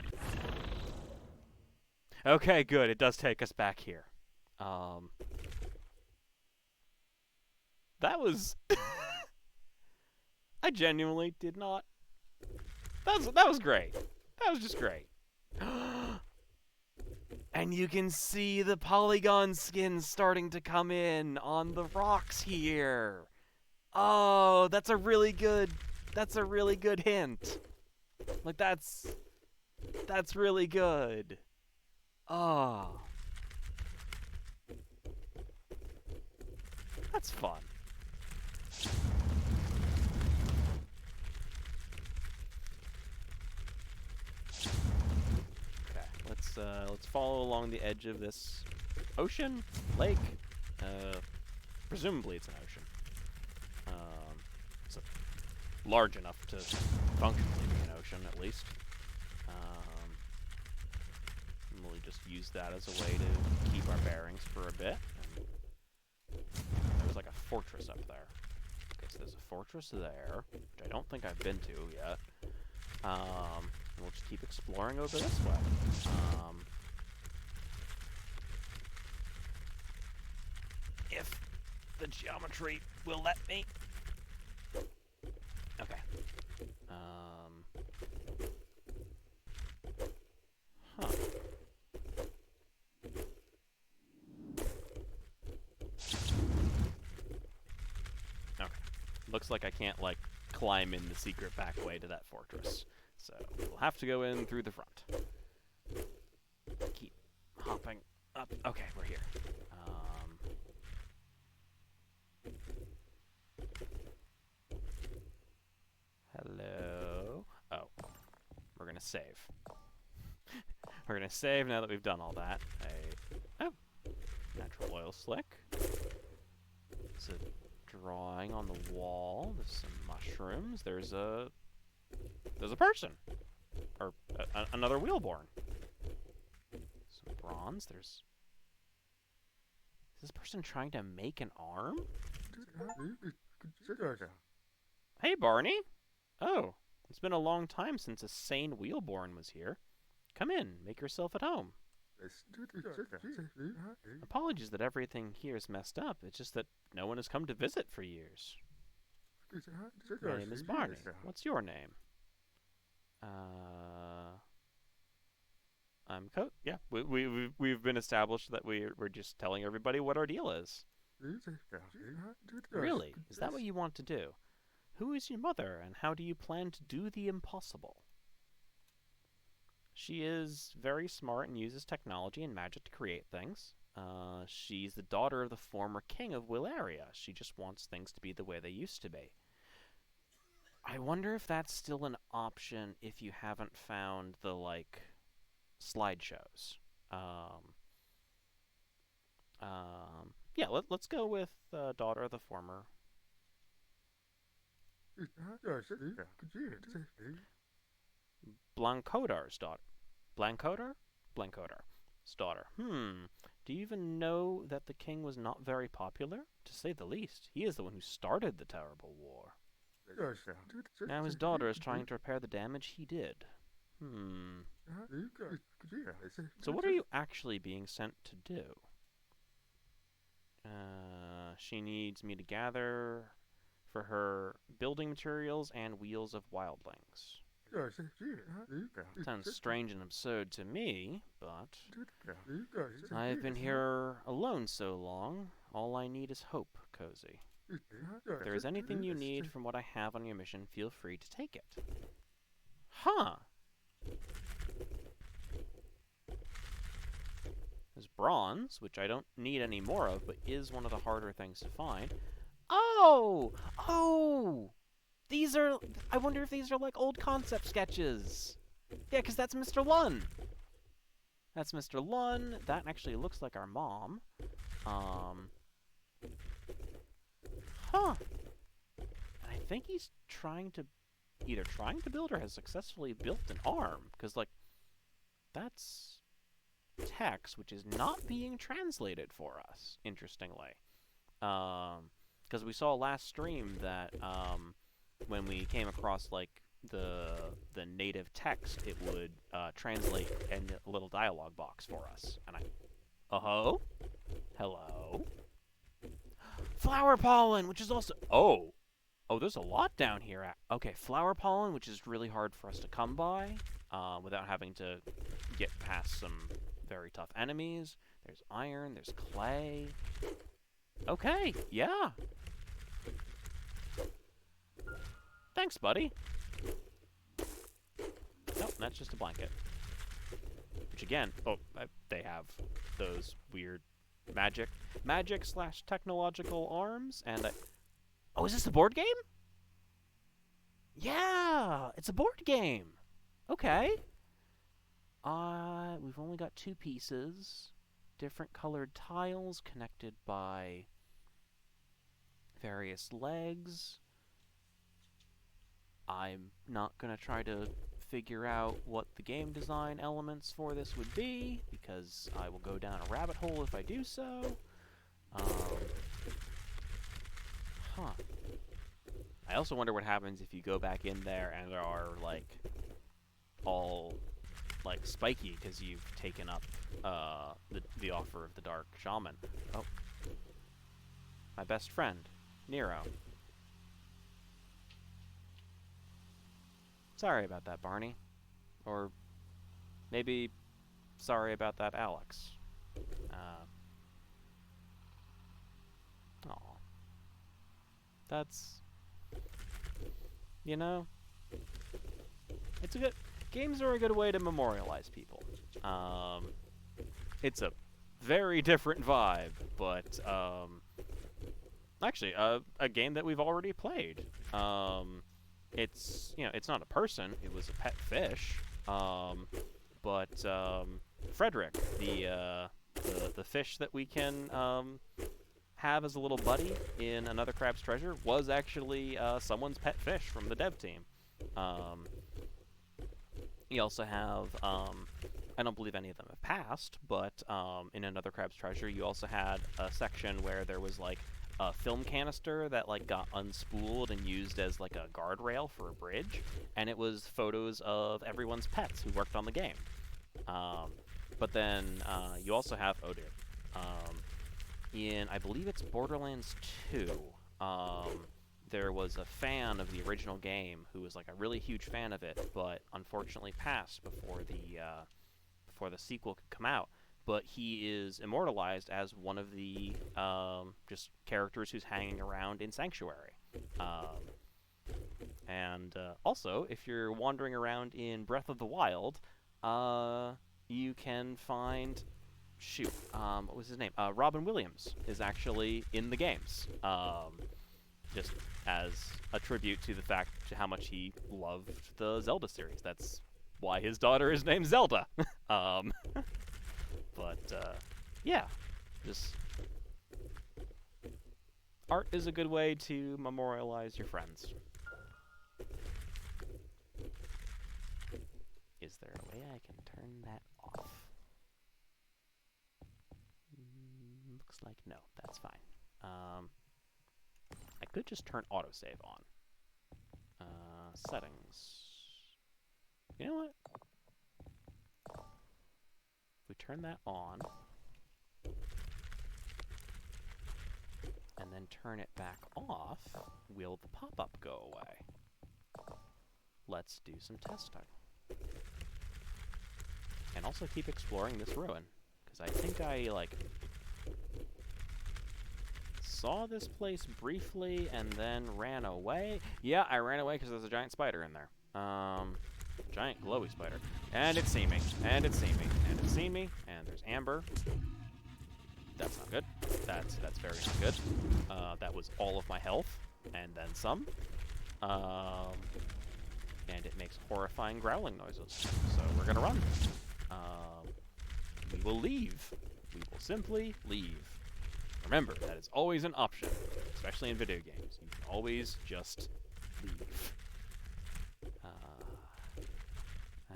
A: Okay, good, it does take us back here. That was... I genuinely did not... That was great. That was just great. And you can see the polygon skins starting to come in on the rocks here. Oh, that's a really good hint. Like, that's really good. Oh. That's fun. Let's follow along the edge of this ocean, lake. Presumably it's an ocean. It's large enough to functionally be an ocean, at least. And we'll just use that as a way to keep our bearings for a bit. And there's like a fortress up there. Okay, so there's a fortress there, which I don't think I've been to yet. We'll just keep exploring over this way. If the geometry will let me. Okay. Huh. Okay. Looks like I can't, like, climb in the secret back way to that fortress. So we'll have to go in through the front. Keep hopping up. Okay, we're here. Hello. Oh, we're gonna save. We're gonna save now that we've done all that. Oh, natural oil slick. There's a drawing on the wall. There's some mushrooms. There's a person, or another Wheelborn. Some bronze. Is this person trying to make an arm? Hey, Barney. Oh, it's been a long time since a sane Wheelborn was here. Come in, make yourself at home. Apologies that everything here is messed up. It's just that no one has come to visit for years. My name is Barney. What's your name? I'm yeah, we've been established that we're just telling everybody what our deal is. Really? Is that what you want to do? Who is your mother, and how do you plan to do the impossible? She is very smart and uses technology and magic to create things. She's the daughter of the former king of Willaria. She just wants things to be the way they used to be. I wonder if that's still an option if you haven't found the, like, slideshows. Yeah, let's go with daughter of the former. Blancodar's daughter. Blancodar? Blancodar's daughter. Do you even know that the king was not very popular? To say the least. He is the one who started the terrible war. Now his daughter is trying to repair the damage he did. So what are you actually being sent to do? She needs me to gather for her building materials and wheels of wildlings. Sounds strange and absurd to me, but I've been here alone so long, all I need is hope, Cozy. If there is anything you need from what I have on your mission, feel free to take it. Huh. There's bronze, which I don't need any more of, but is one of the harder things to find. Oh! Oh! These are... I wonder if these are, like, old concept sketches. Yeah, because that's Mr. Lun. That's Mr. Lun. That actually looks like our mom. Huh. And I think he's either trying to build or has successfully built an arm. Because, like, that's text, which is not being translated for us, interestingly. Because we saw last stream that when we came across like the native text, it would translate in a little dialogue box for us. And hello? Flower pollen, which is also... Oh, there's a lot down here. Okay, flower pollen, which is really hard for us to come by without having to get past some very tough enemies. There's iron, there's clay. Okay, yeah. Thanks, buddy. Nope, that's just a blanket. Which again, they have those weird magic/technological arms, and oh, is this a board game? Yeah, it's a board game. Okay. We've only got 2 pieces, different colored tiles connected by various legs. I'm not gonna try to figure out what the game design elements for this would be, because I will go down a rabbit hole if I do so. I also wonder what happens if you go back in there and there are, like, all, like, spiky because you've taken up the offer of the Dark Shaman. Oh. My best friend, Nero. Sorry about that, Barney. Or maybe sorry about that, Alex. Aw. That's... You know? It's a good... Games are a good way to memorialize people. It's a very different vibe, but, actually, a game that we've already played. It's, it's not a person, it was a pet fish, but, Frederick, the fish that we can, have as a little buddy in Another Crab's Treasure was actually, someone's pet fish from the dev team. You also have, I don't believe any of them have passed, but, in Another Crab's Treasure, you also had a section where there was, like, a film canister that, like, got unspooled and used as, like, a guardrail for a bridge, and it was photos of everyone's pets who worked on the game. But then, you also have, oh dear, in, I believe it's Borderlands 2, there was a fan of the original game who was, like, a really huge fan of it, but unfortunately passed before the sequel could come out. But he is immortalized as one of the just characters who's hanging around in Sanctuary. And also, if you're wandering around in Breath of the Wild, you can find... Shoot, what was his name? Robin Williams is actually in the games. Just as a tribute to the fact to how much he loved the Zelda series. That's why his daughter is named Zelda. But, yeah, just... Art is a good way to memorialize your friends. Is there a way I can turn that off? Looks like no, that's fine. I could just turn autosave on. Settings. You know what? If we turn that on, and then turn it back off, will the pop-up go away? Let's do some testing. And also keep exploring this ruin, because I think I, like, saw this place briefly and then ran away. Yeah, I ran away because there's a giant spider in there. Giant glowy spider. And it's seen me. And it's seen me. And it's seen me. And there's amber. That's not good. That's very not good. That was all of my health. And then some. And it makes horrifying growling noises. So we're gonna run. We will leave. We will simply leave. Remember, that is always an option, especially in video games. You can always just leave.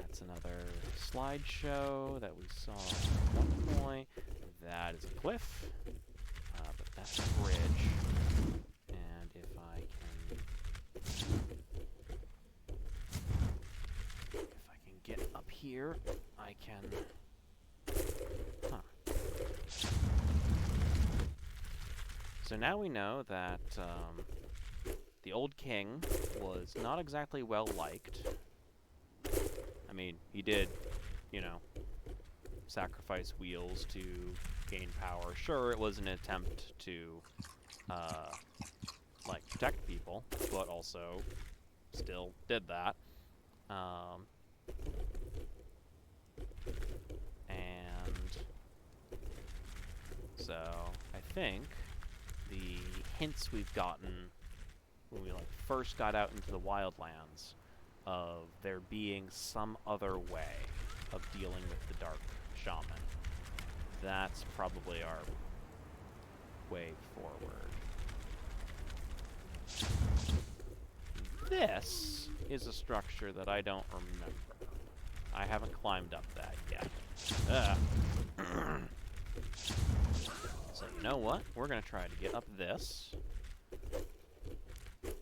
A: That's another slideshow that we saw at one point. That is a cliff, but that's a bridge. And if I can get up here, I can. Huh. So now we know that the old king was not exactly well liked. I mean, he did, you know, sacrifice wheels to gain power. Sure, it was an attempt to, like, protect people, but also still did that. And so I think the hints we've gotten when we like first got out into the wildlands of there being some other way of dealing with the dark shaman. That's probably our way forward. This is a structure that I don't remember. I haven't climbed up that yet. So you know what? We're gonna try to get up this.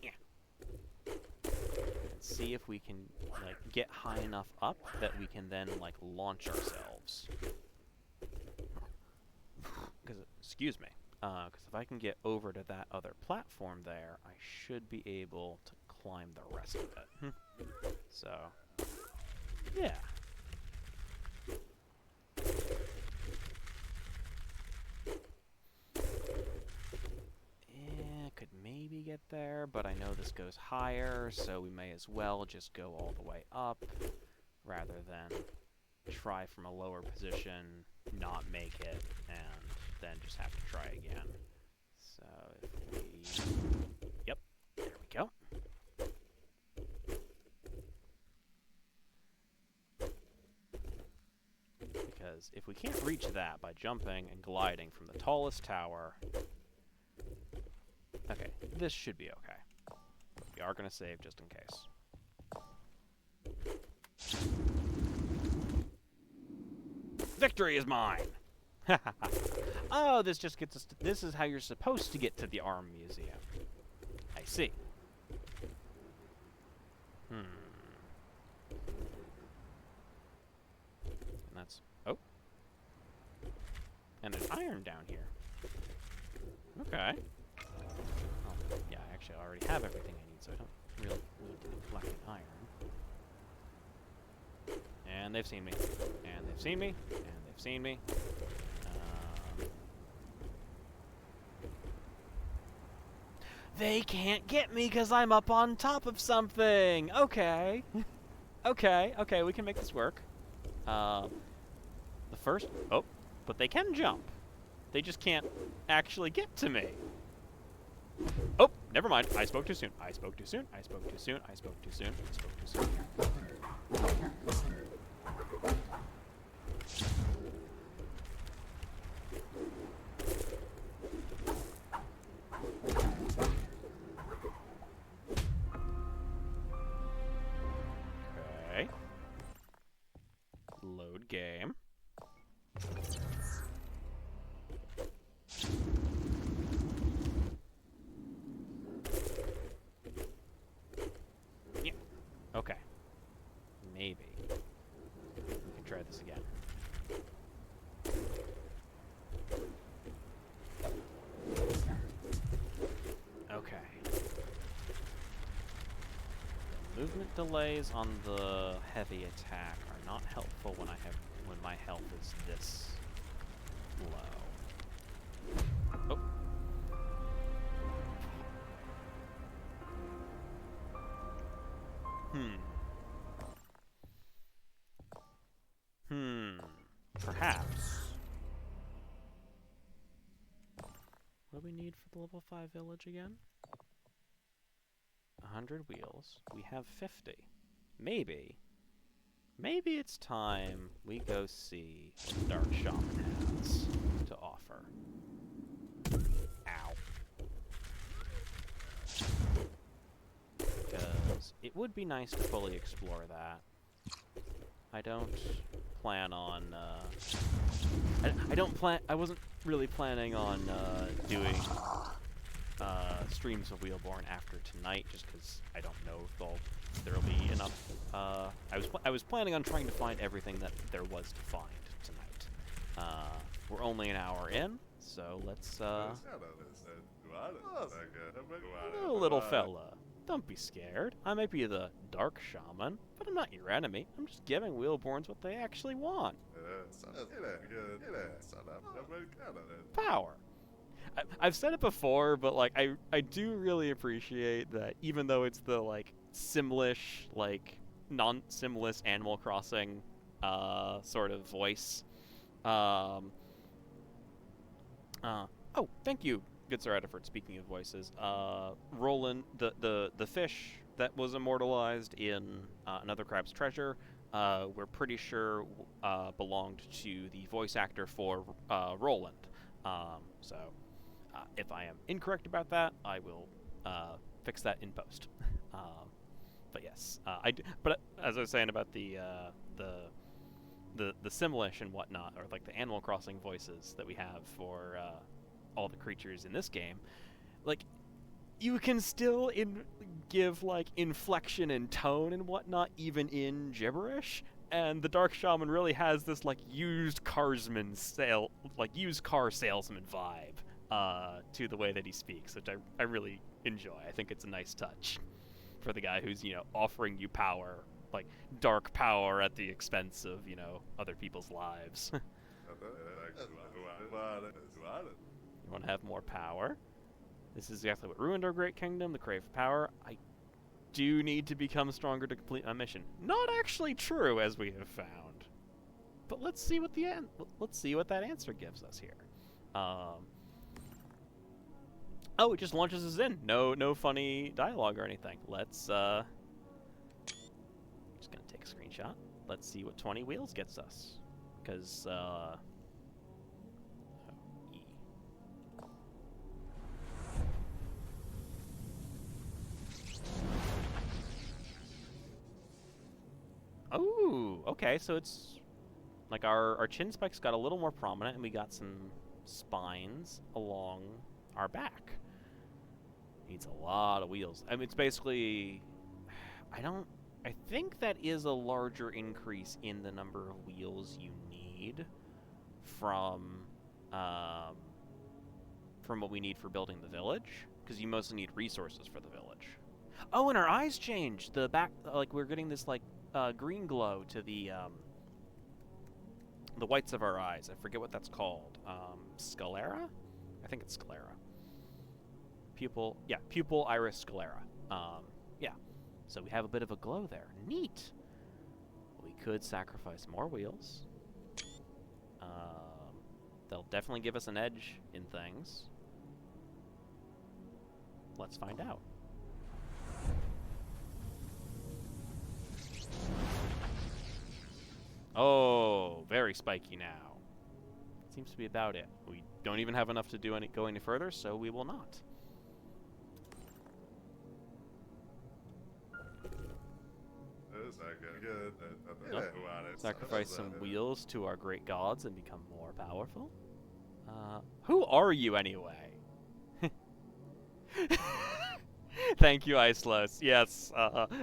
A: Yeah. And see if we can like get high enough up that we can then like launch ourselves. Because excuse me. Because if I can get over to that other platform there, I should be able to climb the rest of it. So, yeah. Could maybe get there, but I know this goes higher, so we may as well just go all the way up, rather than try from a lower position, not make it, and then just have to try again. So if we... Yep, there we go. Because if we can't reach that by jumping and gliding from the tallest tower... Okay, this should be okay. But we are going to save just in case. Victory is mine! Oh, this just gets us to... This is how you're supposed to get to the Arm Museum. I see. And that's... Oh. And an iron down here. Okay. Yeah, actually, I already have everything I need, so I don't really need to collect an iron. And they've seen me. And they've seen me. And they've seen me. They can't get me because I'm up on top of something! Okay. Okay, we can make this work. The first... Oh, but they can jump. They just can't actually get to me. Oh, never mind. I spoke too soon. I spoke too soon. I spoke too soon. I spoke too soon. I spoke too soon. Okay. Load game. Okay. Maybe. We can try this again. Okay. The movement delays on the heavy attack are not helpful when my health is this low. Oh. Perhaps. What do we need for the level 5 village again? 100 wheels. We have 50. Maybe it's time we go see what the Dark Shaman has to offer. Ow. Because it would be nice to fully explore that. I don't plan on, I wasn't really planning on, doing, streams of Wheelborn after tonight, just because I don't know if there'll be enough, I was planning on trying to find everything that there was to find tonight. We're only an hour in, so let's, hello, little fella. Don't be scared. I may be the Dark Shaman, but I'm not your enemy. I'm just giving Wheelborns what they actually want. Power. I've said it before, but like I do really appreciate that even though it's the like Simlish, like non-Simless Animal Crossing sort of voice. Oh, thank you, good Sir Ediford. Speaking of voices, Roland, the fish that was immortalized in Another Crab's Treasure, we're pretty sure belonged to the voice actor for Roland. So if I am incorrect about that, I will fix that in post. But yes, but as I was saying about the Simlish and whatnot, or like the Animal Crossing voices that we have for all the creatures in this game, like you can still give like inflection and tone and whatnot even in gibberish, and the Dark Shaman really has this like used car salesman vibe to the way that he speaks, which I really enjoy. I think it's a nice touch for the guy who's, you know, offering you power, like dark power at the expense of, you know, other people's lives. You want to have more power? This is exactly what ruined our great kingdom, the crave for power. I do need to become stronger to complete my mission. Not actually true, as we have found. But let's see what that answer gives us here. Oh, it just launches us in. No funny dialogue or anything. Let's just gonna take a screenshot. Let's see what 20 wheels gets us. Because oh, okay, so it's like our chin spikes got a little more prominent, and we got some spines along our back. Needs a lot of wheels. I mean, it's basically, I think that is a larger increase in the number of wheels you need from what we need for building the village, because you mostly need resources for the village. Oh, and our eyes changed. The back, like we're getting this like green glow to the whites of our eyes. I forget what that's called. Sclera? I think it's sclera. Pupil iris sclera. Yeah. So we have a bit of a glow there. Neat. We could sacrifice more wheels. They'll definitely give us an edge in things. Let's find out. Oh, very spiky now. Seems to be about it. We don't even have enough to go any further, so we will not. Oh. Sacrifice some wheels to our great gods and become more powerful? Who are you anyway? Thank you, Icelos. Yes,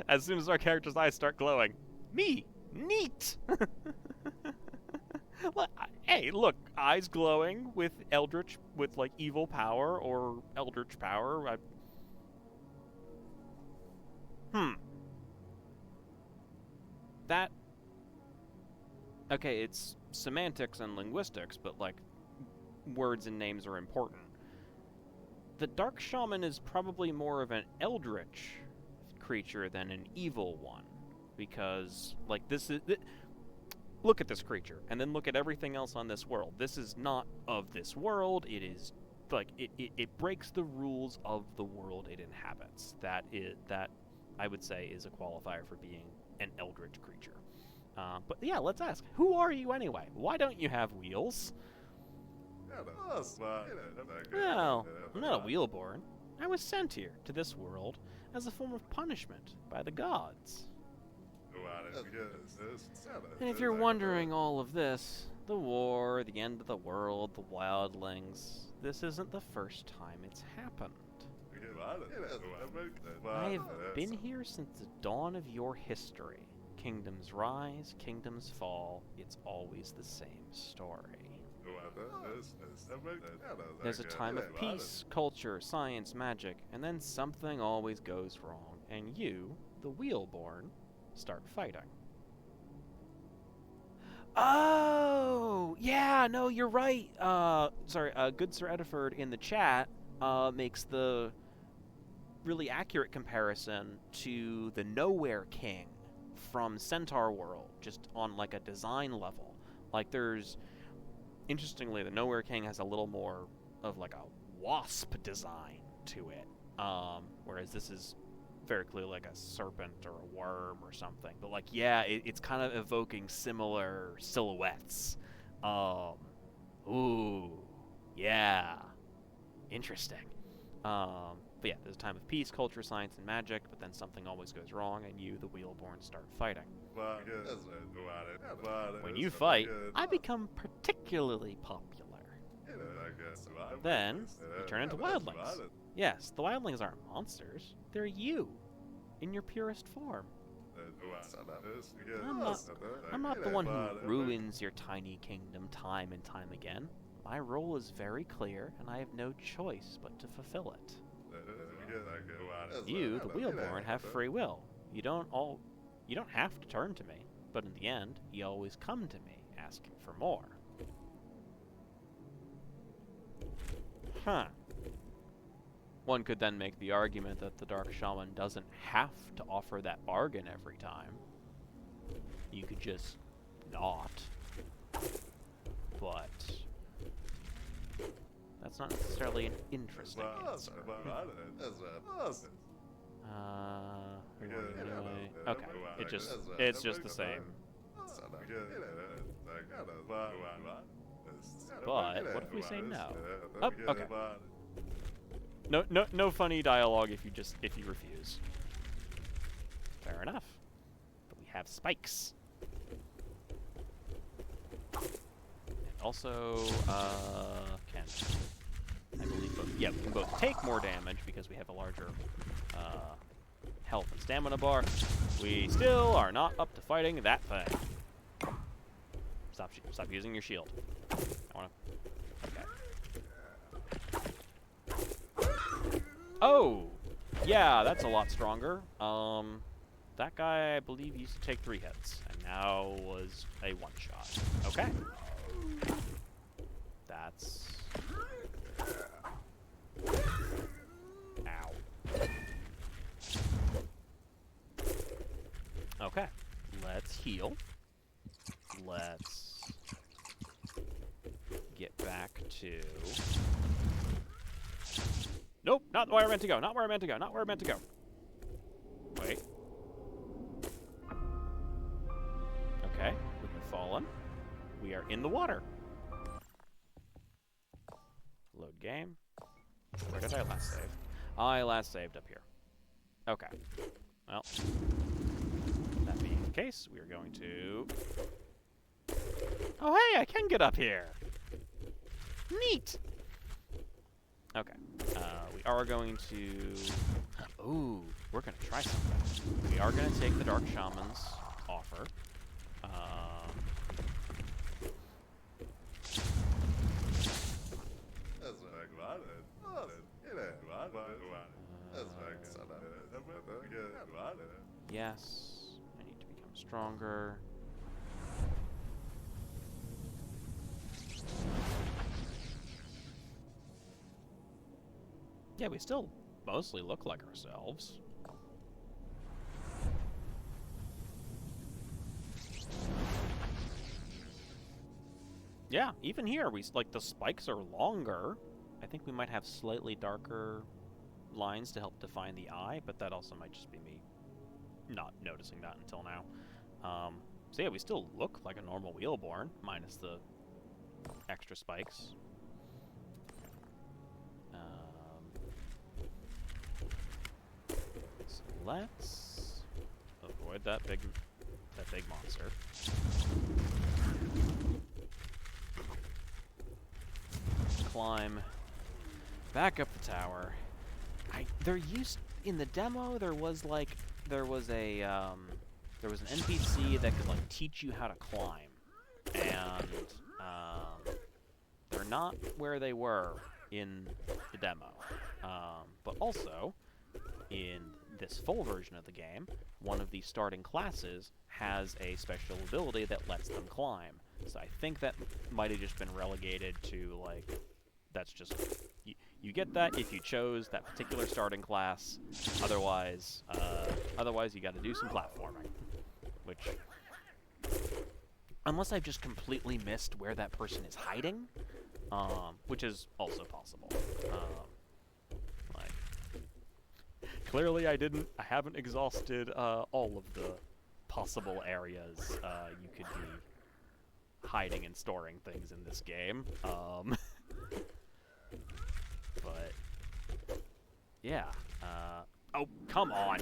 A: as soon as our character's eyes start glowing. Me! Neat! Hey, look, eyes glowing with eldritch, with like evil power or eldritch power. That... Okay, it's semantics and linguistics, but like, words and names are important. The Dark Shaman is probably more of an eldritch creature than an evil one. Because, like, this is... Look at this creature, and then look at everything else on this world. This is not of this world. It is, like, it breaks the rules of the world it inhabits. That I would say, is a qualifier for being an eldritch creature. But yeah, let's ask, who are you anyway? Why don't you have wheels? Well, I'm not a Wheelborn. I was sent here, to this world, as a form of punishment by the gods. And if you're wondering all of this, the war, the end of the world, the wildlings, this isn't the first time it's happened. I've been here since the dawn of your history. Kingdoms rise, kingdoms fall, it's always the same story. There's a time of peace, culture, science, magic, and then something always goes wrong, and you, the Wheelborn, start fighting. Oh! Yeah, no, you're right. Good Sir Ediford in the chat makes the really accurate comparison to the Nowhere King from Centaur World, just on like a design level. Like interestingly, the Nowhere King has a little more of like a wasp design to it, whereas this is very clearly like a serpent or a worm or something. But like, yeah, it's kind of evoking similar silhouettes. Ooh, yeah, interesting. But yeah, there's a time of peace, culture, science, and magic, but then something always goes wrong, and you, the Wheelborn, start fighting. When you fight, I become particularly popular. Then, you turn into wildlings. Yes, the wildlings aren't monsters. They're you, in your purest form. I'm not the one who ruins your tiny kingdom time and time again. My role is very clear, and I have no choice but to fulfill it. You, the Wheelborn, have free will. You don't have to turn to me, but in the end, you always come to me, asking for more. Huh. One could then make the argument that the Dark Shaman doesn't have to offer that bargain every time. You could just not. But that's not necessarily an interesting answer. Anyway. Okay, it's just the same. But what if we say no? Oh, okay. No funny dialogue if you refuse. Fair enough. But we have spikes. And also, I believe both. Yeah, we can both take more damage because we have a larger health and stamina bar. We still are not up to fighting that thing. Stop using your shield. I wanna. Okay. Oh, yeah, that's a lot stronger. That guy, I believe, used to take 3 hits, and now was a one-shot. Okay. That's... Ow. Okay, let's heal. Let's get back to... Nope, not where I meant to go, not where I meant to go, not where I meant to go. Wait. Okay, we have fallen. We are in the water. Load game. Where did I last save? I last saved up here. Okay. Well, that being the case, we are going to... Oh, hey, I can get up here! Neat! Okay. We are going to... Ooh, we're going to try something. We are going to take the Dark Shaman's offer. Yes, I need to become stronger. Yeah, we still mostly look like ourselves. Yeah, even here, like, the spikes are longer. I think we might have slightly darker lines to help define the eye, but that also might just be me not noticing that until now. So yeah, we still look like a normal Wheelborn, minus the extra spikes. So let's avoid that big a big monster. Climb back up the tower. In the demo there was an NPC that could like teach you how to climb, and they're not where they were in the demo. But also, in this full version of the game, one of the starting classes has a special ability that lets them climb. So I think that might have just been relegated to, like, that's just... You get that if you chose that particular starting class. Otherwise you gotta do some platforming. Which... Unless I've just completely missed where that person is hiding, which is also possible. Clearly I haven't exhausted all of the possible areas you could be hiding and storing things in this game. But, yeah. Oh, come on!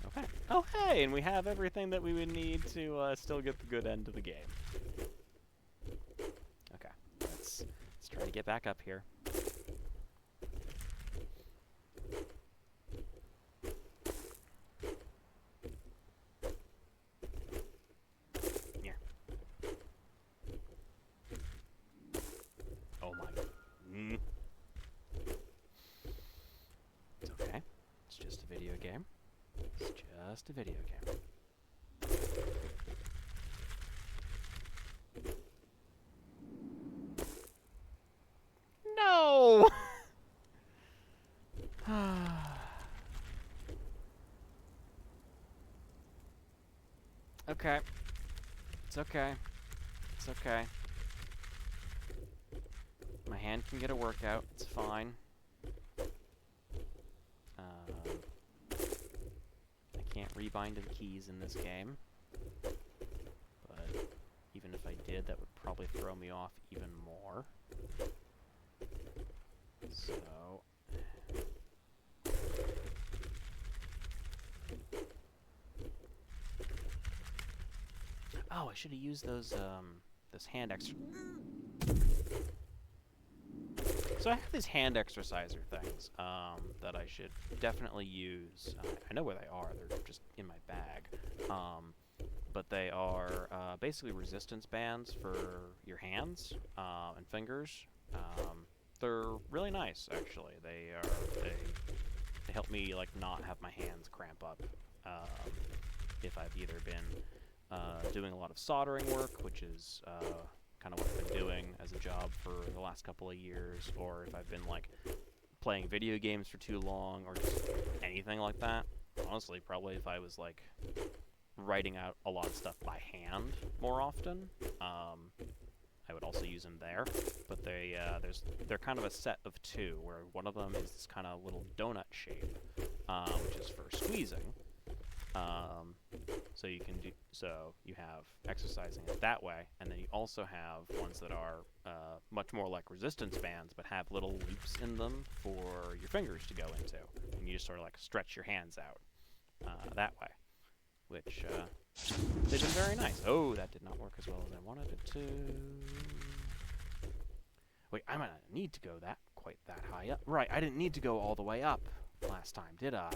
A: Okay. Oh, hey! And we have everything that we would need to still get the good end of the game. Okay. Let's try to get back up here. Just a video game. No! Okay. It's okay. It's okay. My hand can get a workout. It's fine. Can't rebind the keys in this game, but even if I did, that would probably throw me off even more. So... Oh, I should have used those, this hand So I have these hand exerciser things that I should definitely use. I know where they are. They're just in my bag. But they are basically resistance bands for your hands and fingers. They're really nice, actually. They help me like not have my hands cramp up if I've either been doing a lot of soldering work, which is kind of what I've been doing as a job for the last couple of years, or if I've been like playing video games for too long, or just anything like that. Honestly, probably if I was like writing out a lot of stuff by hand more often, I would also use them there. But they're kind of a set of two, where one of them is this kind of little donut shape, which is for squeezing. So you have exercising it that way, and then you also have ones that are much more like resistance bands, but have little loops in them for your fingers to go into, and you just sort of like stretch your hands out that way, which they've been very nice. Oh, that did not work as well as I wanted it to. Wait, I might not need to go quite that high up. Right, I didn't need to go all the way up last time, did I?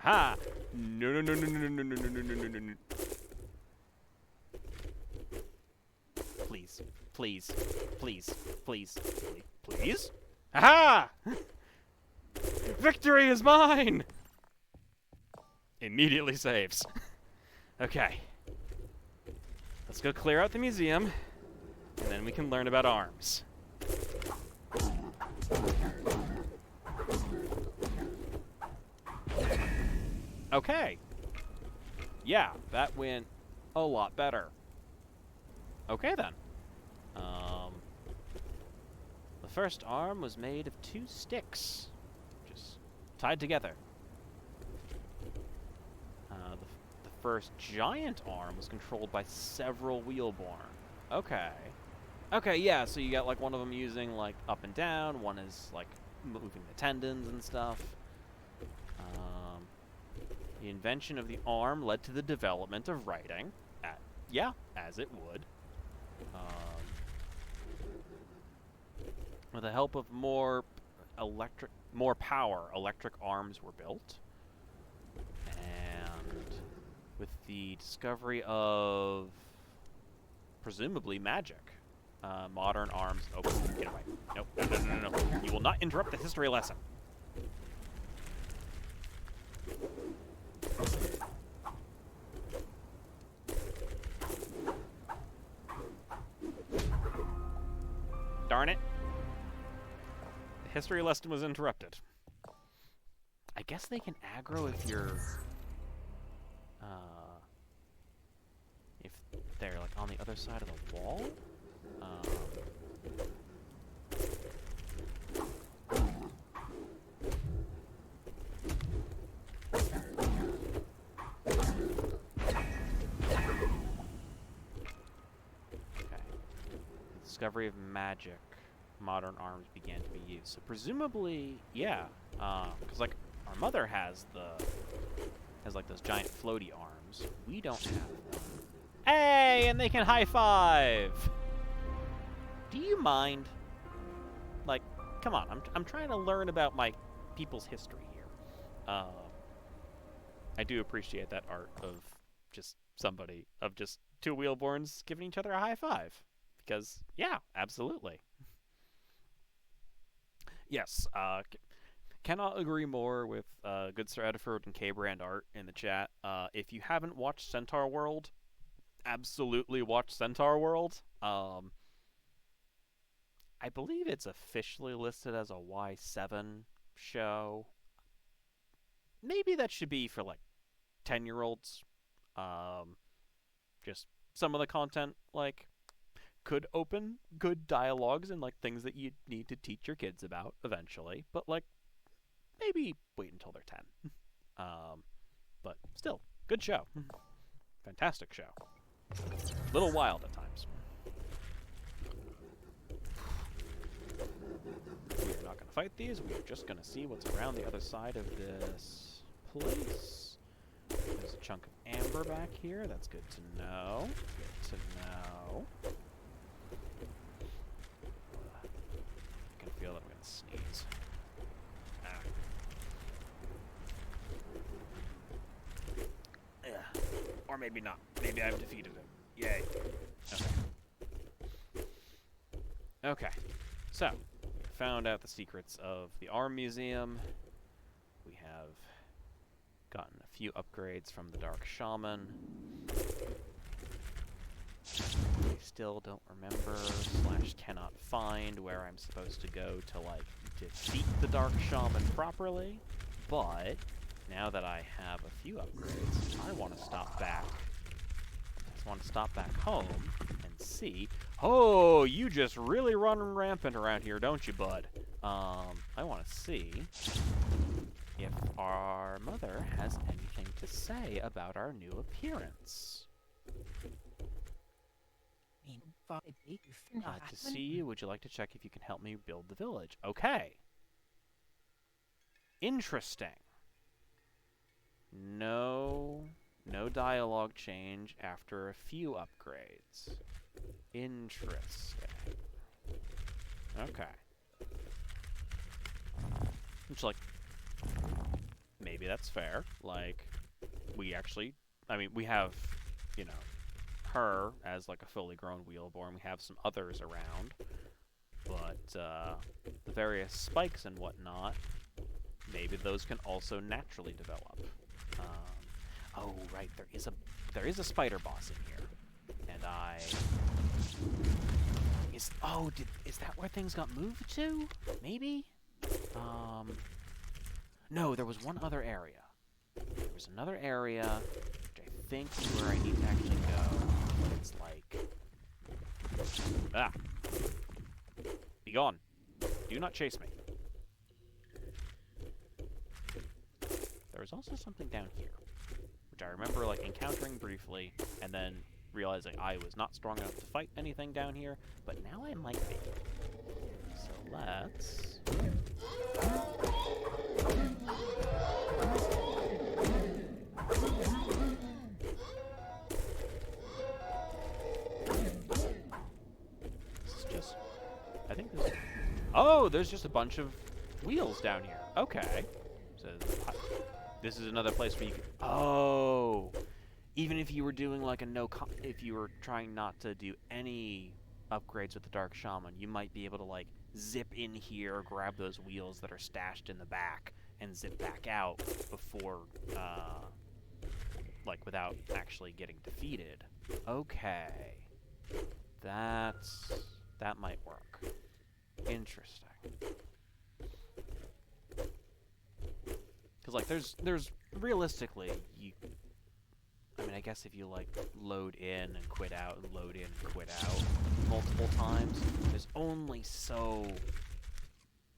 A: Aha! No, no, no, no, no, no, no, no, no, no, no, no, no. Please, please, please, please, please? Aha! Victory is mine! Immediately saves. Okay. Let's go clear out the museum, and then we can learn about arms. Okay. Yeah, that went a lot better. Okay, then. The first arm was made of 2 sticks, just tied together. The first giant arm was controlled by several Wheelborn. Okay. Okay, yeah, so you got, like, one of them using, like, up and down, one is, like, moving the tendons and stuff. The invention of the arm led to the development of writing. Yeah, as it would. With the help of more power, electric arms were built. And with the discovery of, presumably, magic, modern arms... Oh, get away. Nope, no. You will not interrupt the history lesson. Darn it. The history lesson was interrupted. I guess they can aggro if you're... if they're, like, on the other side of the wall? Discovery of magic, modern arms began to be used. So presumably, yeah, because like our mother has like those giant floaty arms. We don't have them. Hey, and they can high five. Do you mind? Like, come on, I'm trying to learn about my people's history here. I do appreciate that art of just two Wheelborns giving each other a high five. Because, yeah, absolutely. Yes, cannot agree more with good Sir Ediford and K-Brand art in the chat. If you haven't watched Centaur World, absolutely watch Centaur World. I believe it's officially listed as a Y7 show. Maybe that should be for, like, 10-year-olds. Just some of the content, like... could open good dialogues and, like, things that you need to teach your kids about eventually. But, like, maybe wait until they're 10. But still, good show. Fantastic show. Little wild at times. We are not going to fight these. We are just going to see what's around the other side of this place. There's a chunk of amber back here. That's good to know. Good to know. I can feel that I'm going to sneeze. Yeah. Or maybe not. Maybe I've defeated it. Yay. Okay. Okay. So, we found out the secrets of the Arm Museum. We have gotten a few upgrades from the Dark Shaman. I still don't remember / cannot find where I'm supposed to go to, like, defeat the Dark Shaman properly. But now that I have a few upgrades, I want to stop back. I just want to stop back home and see. Oh, you just really run rampant around here, don't you, bud? I want to see if our mother has anything to say about our new appearance. Glad to see you. Would you like to check if you can help me build the village? Okay. Interesting. No dialogue change after a few upgrades. Interesting. Okay. Which, like, maybe that's fair. Like, we actually, I mean, we have, you know, her as, like, a fully grown Wheelborn. We have some others around. But, the various spikes and whatnot, maybe those can also naturally develop. Oh, right, there is a spider boss in here. And is that where things got moved to? Maybe? No, there was one other area. There was another area, which I think is where I need to actually go. But it's like... Ah! Be gone. Do not chase me. There was also something down here, which I remember, like, encountering briefly, and then realizing I was not strong enough to fight anything down here, but now I might be. So let's... This is just... I think this... Oh, there's just a bunch of wheels down here. Okay. So this is another place where you can... Oh! Even if you were doing like a if you were trying not to do any upgrades with the Dark Shaman, you might be able to like zip in here, grab those wheels that are stashed in the back, and zip back out before, like without actually getting defeated. Okay. That might work. Interesting. Because like there's realistically I mean, I guess if you, like, load in and quit out and load in and quit out multiple times, there's only so,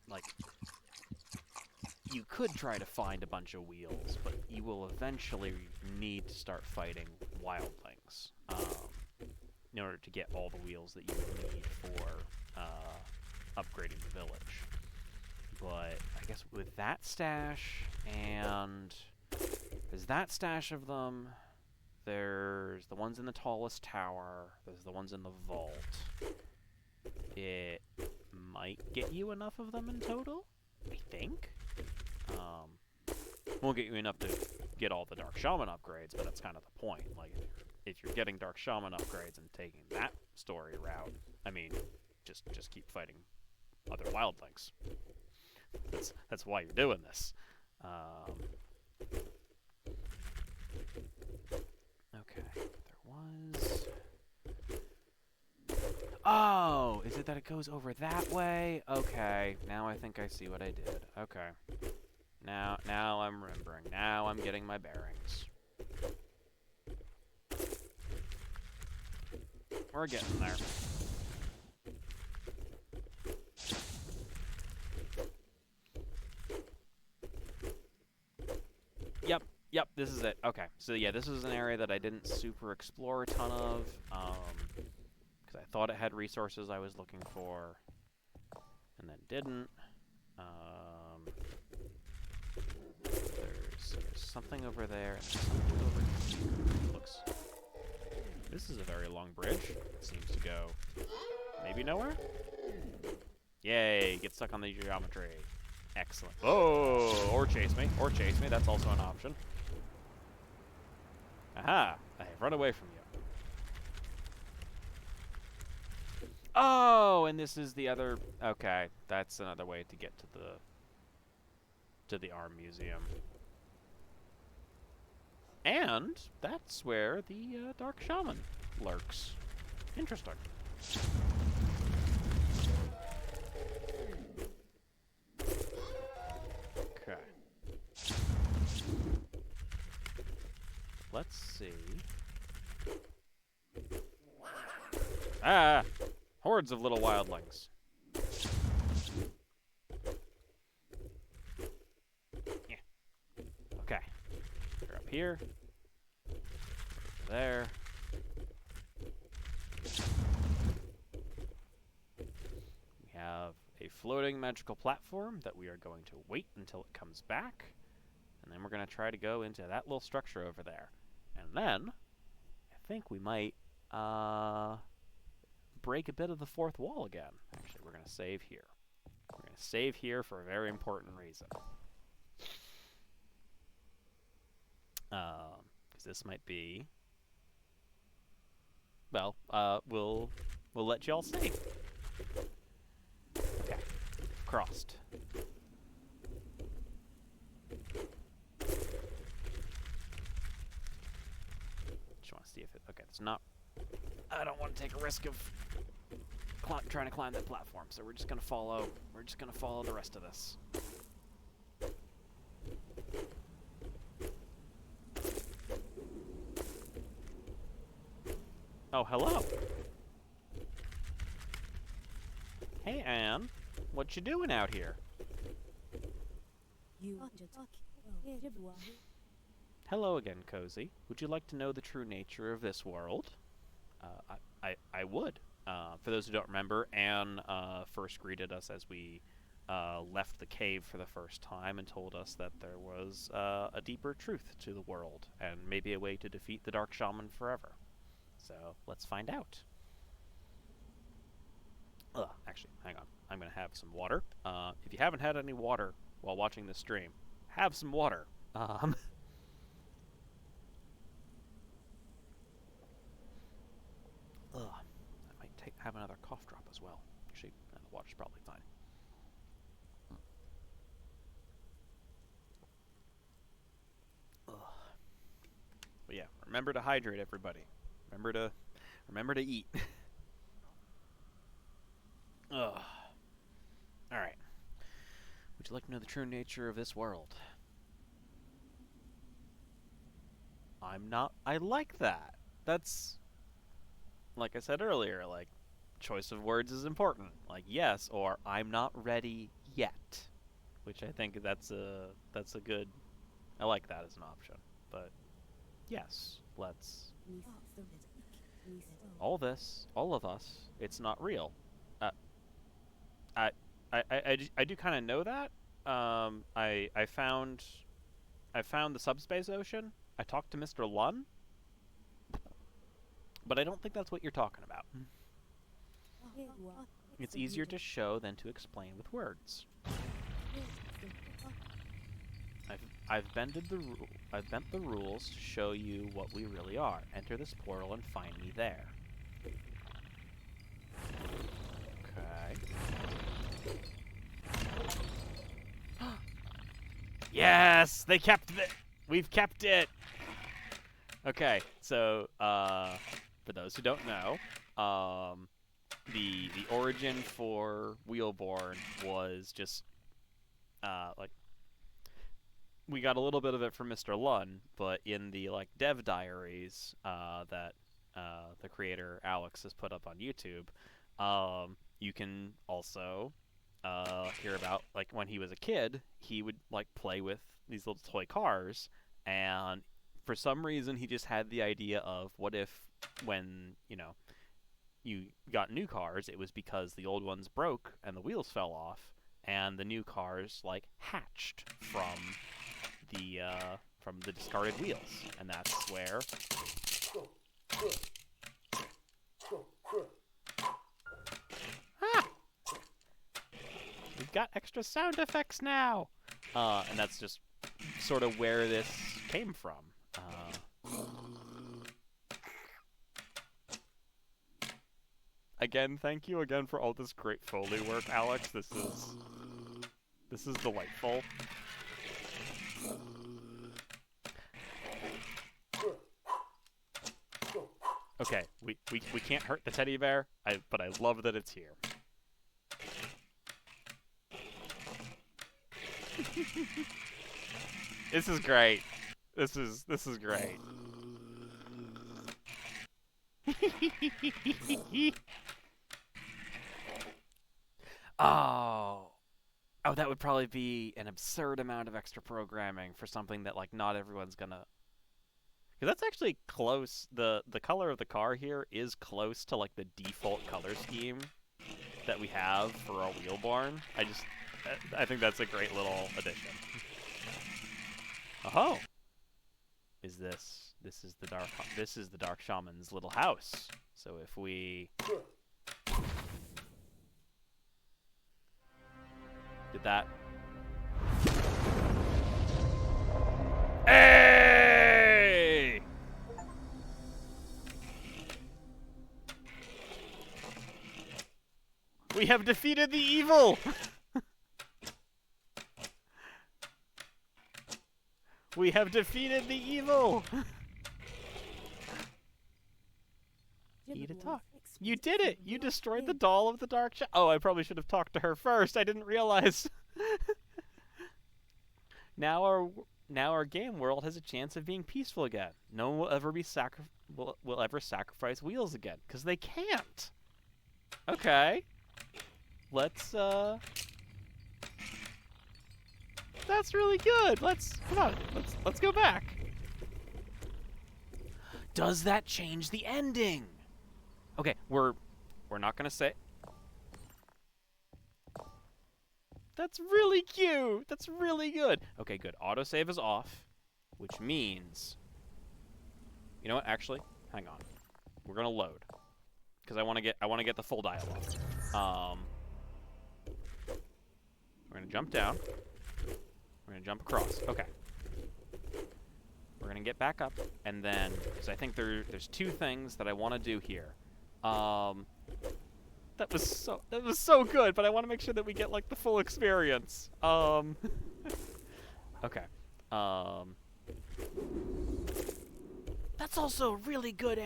A: like, you could try to find a bunch of wheels, but you will eventually need to start fighting wildlings in order to get all the wheels that you would need for upgrading the village. But I guess with that stash, and there's that stash of them... There's the ones in the tallest tower. There's the ones in the vault. It might get you enough of them in total, I think. Won't get you enough to get all the Dark Shaman upgrades, but that's kind of the point. Like, if you're getting Dark Shaman upgrades and taking that story route, I mean, just keep fighting other wildlings. That's why you're doing this. Okay, there was... Oh, is it that it goes over that way? Okay, now I think I see what I did. Okay. Now I'm remembering. Now I'm getting my bearings. We're getting there. Yep, this is it. Okay, so yeah, this is an area that I didn't super explore a ton of, because I thought it had resources I was looking for, and then didn't. There's something over there, and something over here. Looks... This is a very long bridge. It seems to go maybe nowhere? Yay, get stuck on the geometry. Excellent. Oh, or chase me. Or chase me. That's also an option. Aha! I have run away from you. Oh, and this is the other... Okay, that's another way to get to the Arm Museum. And that's where the Dark Shaman lurks. Interesting. Okay. Let's see. Ah! Hordes of little wildlings. Yeah. Okay. They're up here. Over there. We have a floating magical platform that we are going to wait until it comes back. And then we're going to try to go into that little structure over there. And then, I think we might break a bit of the fourth wall again. Actually, we're going to save here. We're going to save here for a very important reason. Because this might be... Well, we'll let y'all see. Okay, crossed. Just want to see if it... Okay, it's not... I don't want to take a risk of trying to climb that platform, so we're just gonna follow. We're just gonna follow the rest of this. Oh, hello. Hey, Anne. What you doing out here? Hello again, Cozy. Would you like to know the true nature of this world? I would. For those who don't remember, Anne first greeted us as we left the cave for the first time and told us that there was a deeper truth to the world and maybe a way to defeat the Dark Shaman forever. So let's find out. Actually, hang on. I'm going to have some water. If you haven't had any water while watching this stream, have some water. I might have another cough drop as well. Actually, the water's probably fine. But yeah, remember to hydrate, everybody. Remember to eat. Ugh. All right. Would you like to know the true nature of this world? I'm not. I like that. That's, like I said earlier, like, choice of words is important. Like, yes, or I'm not ready yet. Which I think that's a good, I like that as an option. But, yes, let's, all of us, it's not real. I do kind of know that. I found the subspace ocean. I talked to Mr. Lunn, but I don't think that's what you're talking about. It's easier to show than to explain with words. I've bent the rules to show you what we really are. Enter this portal and find me there. Okay. Yes, they kept it. We've kept it. Okay, so for those who don't know, the origin for Wheelborn was just like, we got a little bit of it from Mr. Lunn, but in the like dev diaries that the creator Alex has put up on YouTube, you can also hear about, like, when he was a kid, he would like play with these little toy cars, and for some reason he just had the idea of, what if when, you know, you got new cars, it was because the old ones broke and the wheels fell off, and the new cars like hatched from the discarded wheels, and that's where. Ah! We've got extra sound effects now, and that's just sort of where this came from. Again, thank you again for all this great Foley work, Alex. This is delightful. Okay, we can't hurt the teddy bear, but I love that it's here. This is great. This is great. Oh, that would probably be an absurd amount of extra programming for something that, like, not everyone's gonna. Because that's actually close. The color of the car here is close to, like, the default color scheme that we have for our Wheelborn. I think that's a great little addition. Oh, this is the Dark Shaman's little house. So if we did that. Hey! We have defeated the evil! We have defeated the evil! You need to talk. You did it! You destroyed the doll of the Dark Shaman. Oh, I probably should have talked to her first. I didn't realize. Now our game world has a chance of being peaceful again. No one will ever be will ever sacrifice wheels again, because they can't. Okay. Let's That's really good. Come on. Let's go back. Does that change the ending? Okay, we're not gonna say. That's really cute. That's really good. Okay, good. Autosave is off, which means, you know what? Actually, hang on. We're gonna load because I want to get the full dialogue. We're gonna jump down. We're gonna jump across. Okay. We're gonna get back up, and then because I think there's two things that I want to do here. That was so good, but I want to make sure that we get like the full experience. Okay. That's also really good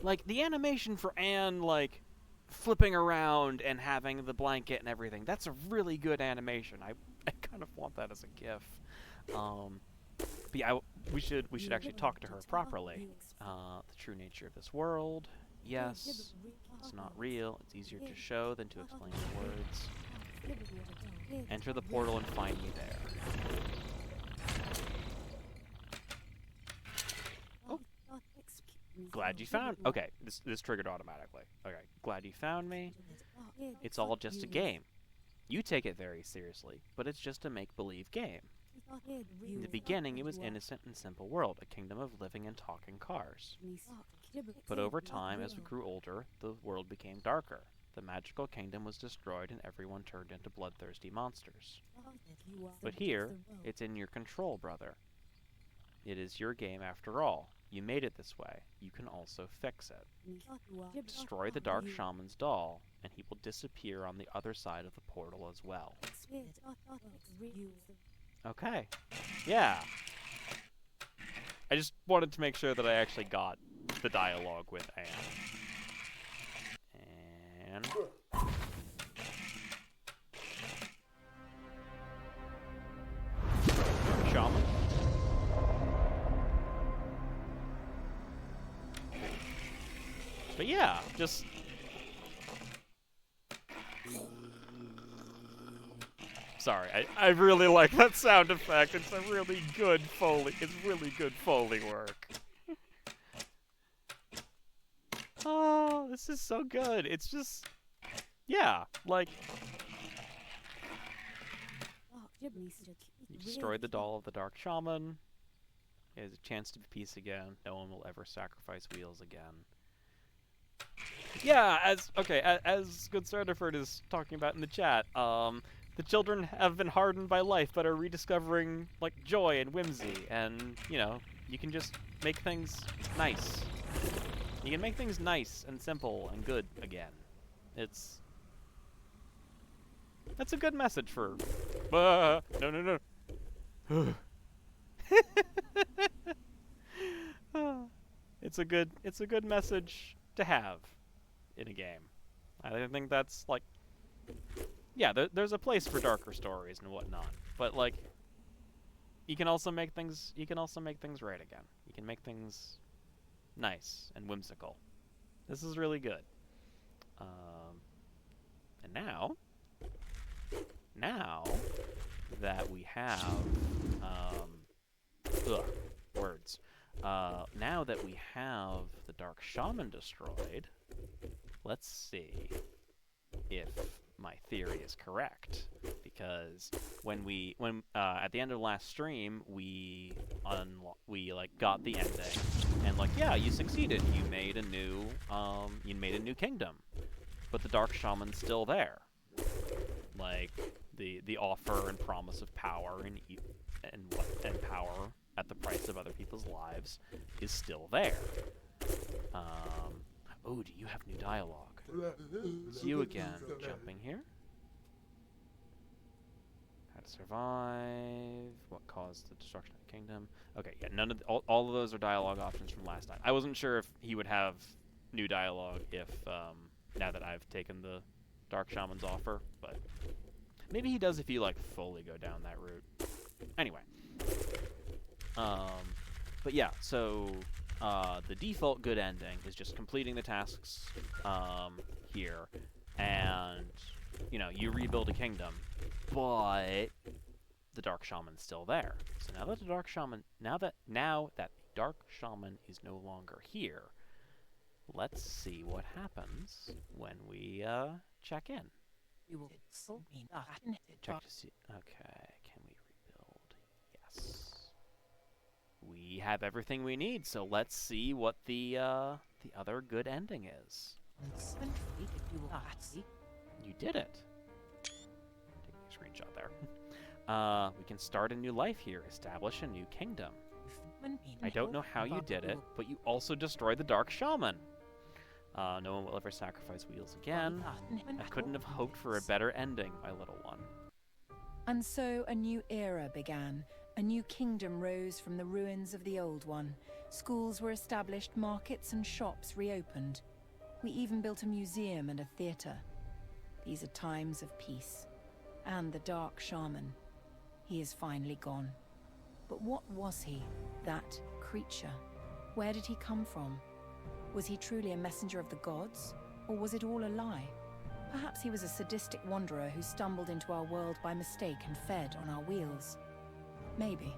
A: like the animation for Anne like flipping around and having the blanket and everything. That's a really good animation. I kind of want that as a GIF. But yeah, we should actually talk to her properly. The true nature of this world. Yes, it's not real. It's easier to show than to explain in words. Enter the portal and find me there. Oh. Glad you found... Okay, this triggered automatically. Okay, glad you found me. It's all just a game. You take it very seriously, but it's just a make-believe game. In the beginning, it was innocent and simple world, a kingdom of living and talking cars. But over time, as we grew older, the world became darker. The magical kingdom was destroyed and everyone turned into bloodthirsty monsters. But here, it's in your control, brother. It is your game after all. You made it this way. You can also fix it. Destroy the Dark Shaman's doll, and he will disappear on the other side of the portal as well. Okay. Yeah. I just wanted to make sure that I actually got the dialogue with Anne. And... Shaman. But yeah, just... Sorry, I really like that sound effect. It's a really good Foley. It's really good Foley work. Oh, this is so good. It's just... Yeah, like... You destroyed the doll of the Dark Shaman. He has a chance to be peace again. No one will ever sacrifice Wheels again. Yeah, as Good Stardiford is talking about in the chat, the children have been hardened by life, but are rediscovering, like, joy and whimsy, and, you know, you can just make things nice. You can make things nice and simple and good again. That's a good message for... no. It's a good message to have in a game. I think that's, like... Yeah, there's a place for darker stories and whatnot, but like, you can also make things right again. You can make things nice and whimsical. This is really good. And now that we have words. Now that we have the Dark Shaman destroyed, let's see if my theory is correct, because when at the end of last stream we like got the ending, and like, yeah, you succeeded. You made a new kingdom, but the Dark Shaman's still there. Like the offer and promise of power and power at the price of other people's lives is still there. Oh, do you have new dialogue? It's you again, jumping here. How to survive. What caused the destruction of the kingdom. Okay, yeah, none of all of those are dialogue options from last time. I wasn't sure if he would have new dialogue if, now that I've taken the Dark Shaman's offer, but maybe he does if you, like, fully go down that route. Anyway. But yeah, so... the default good ending is just completing the tasks here, and, you know, you rebuild a kingdom, but the Dark Shaman's still there. So now that the Dark Shaman is no longer here, let's see what happens when we check in. Check to see. Okay, can we rebuild? Yes. We have everything we need, so let's see what the other good ending is. You did it. Taking a screenshot there. We can start a new life here, establish a new kingdom. I don't know how you did it, but you also destroyed the Dark Shaman. No one will ever sacrifice Wheels again. I couldn't have hoped for a better ending, my little one.
B: And so a new era began. A new kingdom rose from the ruins of the old one. Schools were established, markets and shops reopened. We even built a museum and a theater. These are times of peace. And the Dark Shaman. He is finally gone. But what was he, that creature? Where did he come from? Was he truly a messenger of the gods? Or was it all a lie? Perhaps he was a sadistic wanderer who stumbled into our world by mistake and fed on our wheels. Maybe.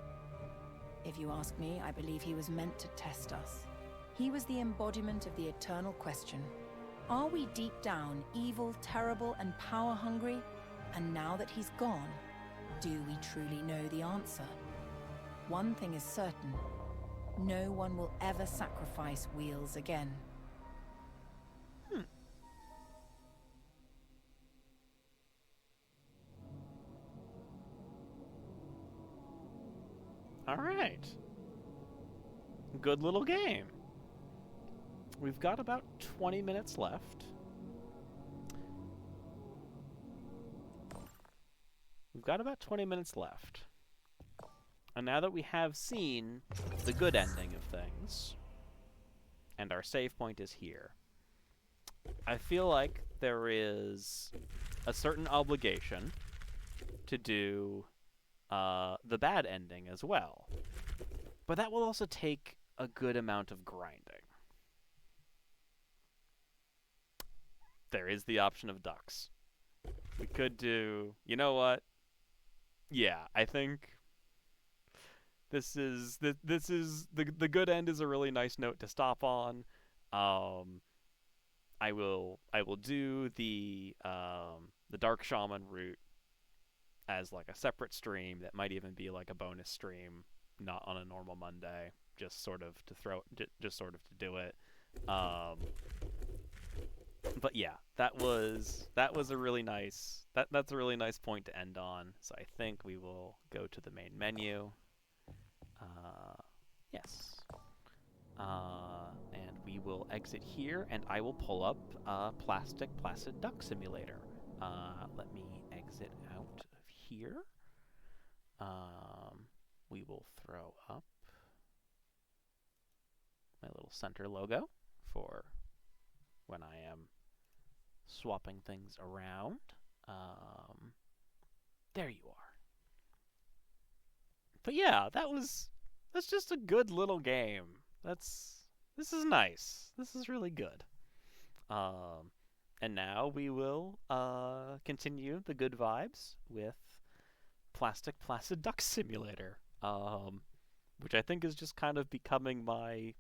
B: If you ask me, I believe he was meant to test us. He was the embodiment of the eternal question. Are we deep down evil, terrible, and power-hungry? And now that he's gone, do we truly know the answer? One thing is certain. No one will ever sacrifice Wheels again.
A: All right. Good little game. We've got about 20 minutes left. And now that we have seen the good ending of things, and our save point is here, I feel like there is a certain obligation to do the bad ending as well. But that will also take a good amount of grinding. There is the option of ducks. We could do... You know what? Yeah, I think this is the good end is a really nice note to stop on. I will do the Dark Shaman route as like a separate stream that might even be like a bonus stream, not on a normal Monday, just sort of to do it. But yeah, that was a really nice that's a really nice point to end on. So I think we will go to the main menu. Yes. And we will exit here, and I will pull up Plastic Placid Duck Simulator. Let me exit out of here. We will throw up my little center logo for when I am swapping things around. There you are. But yeah, that's just a good little game. This is nice. This is really good. And now we will continue the good vibes with Plastic Placid Duck Simulator, which I think is just kind of becoming my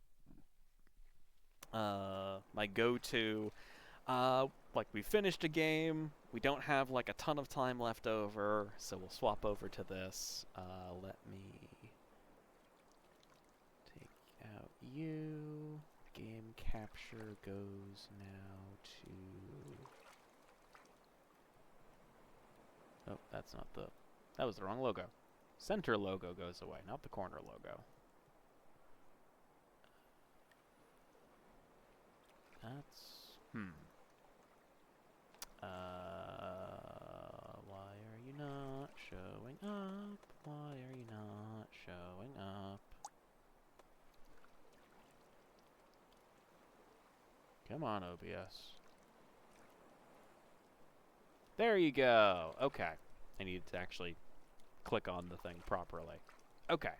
A: my go-to. Like, we finished a game, we don't have like a ton of time left over, so we'll swap over to this. Let me take out you. Game capture goes now to... Oh, that's not the... That was the wrong logo. Center logo goes away, not the corner logo. That's... Why are you not showing up? Why are you not showing up? Come on, OBS. There you go. Okay. I needed to actually click on the thing properly. Okay.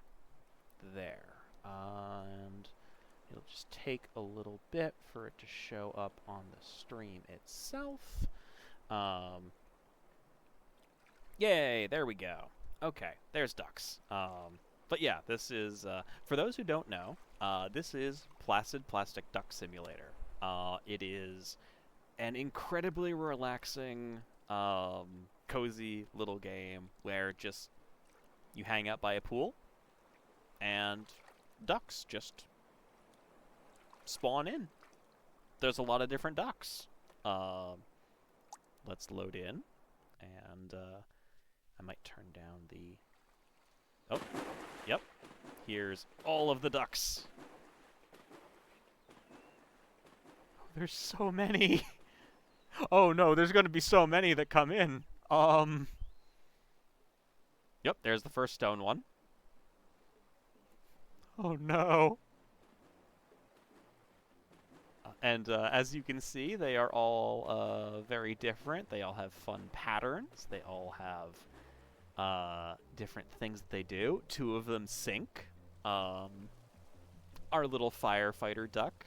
A: There. And it'll just take a little bit for it to show up on the stream itself. Yay, there we go. Okay, there's ducks. But yeah, this is, for those who don't know, this is Placid Plastic Duck Simulator. It is an incredibly relaxing, cozy little game where just you hang out by a pool and ducks just spawn in. There's a lot of different ducks. Let's load in, and I might turn down the... Oh, yep. Here's all of the ducks. There's so many. Oh no, there's going to be so many that come in. Yep, there's the first stone one. Oh no. And as you can see, they are all very different. They all have fun patterns. They all have different things that they do. Two of them sink. Our little firefighter duck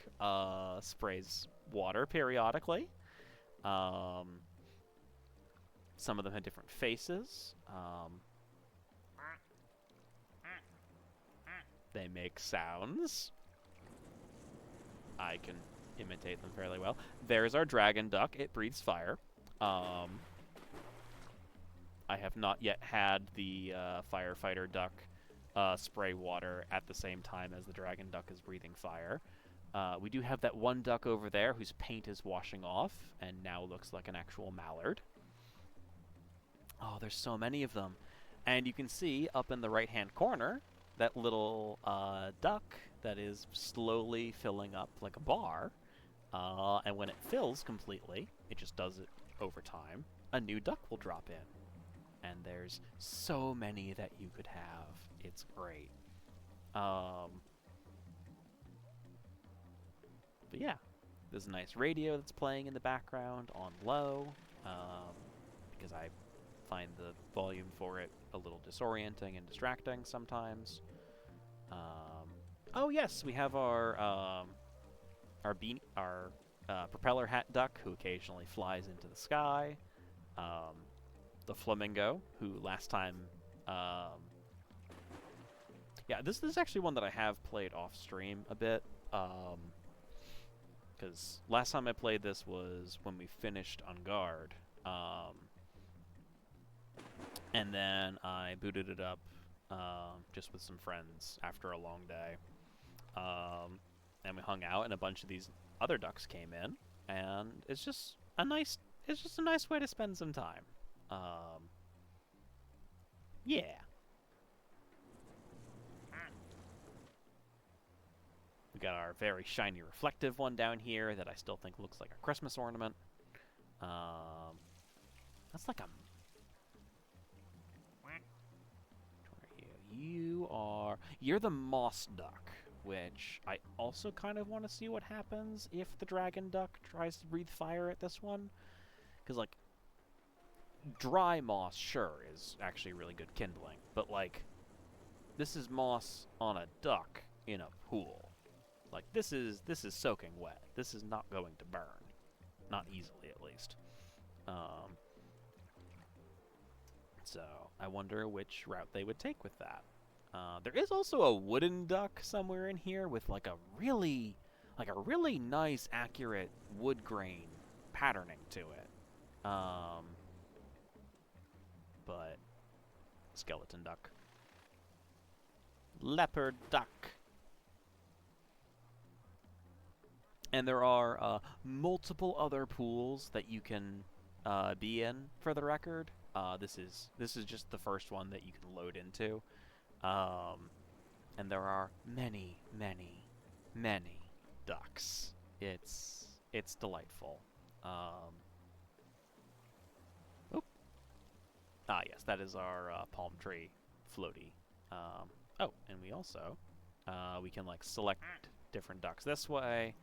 A: sprays water periodically. Some of them have different faces. They make sounds. I can imitate them fairly well. There's our dragon duck. It breathes fire. I have not yet had the firefighter duck spray water at the same time as the dragon duck is breathing fire. We do have that one duck over there whose paint is washing off and now looks like an actual mallard. Oh, there's so many of them. And you can see up in the right-hand corner that little duck that is slowly filling up like a bar. And when it fills completely, it just does it over time, a new duck will drop in. And there's so many that you could have. It's great. But yeah, there's a nice radio that's playing in the background on low, because I find the volume for it a little disorienting and distracting sometimes. Oh yes, we have our propeller hat duck who occasionally flies into the sky. The flamingo, who last time, yeah, this is actually one that I have played off stream a bit, because last time I played this was when we finished On Guard, and then I booted it up just with some friends after a long day, and we hung out, and a bunch of these other ducks came in, and it's just a nice way to spend some time. Yeah. We got our very shiny reflective one down here that I still think looks like a Christmas ornament. That's like a... You're the moss duck, which I also kind of want to see what happens if the dragon duck tries to breathe fire at this one. Because, like, dry moss, sure, is actually really good kindling. But, like, this is moss on a duck in a pool. Like, this is soaking wet. This is not going to burn. Not easily, at least. So, I wonder which route they would take with that. There is also a wooden duck somewhere in here with, like, a really nice, accurate wood grain patterning to it. But skeleton duck. Leopard duck. And there are multiple other pools that you can be in, for the record. This is just the first one that you can load into. And there are many, many, many ducks. It's delightful. Yes, that is our palm tree floaty. Oh, and we also we can like select different ducks this way.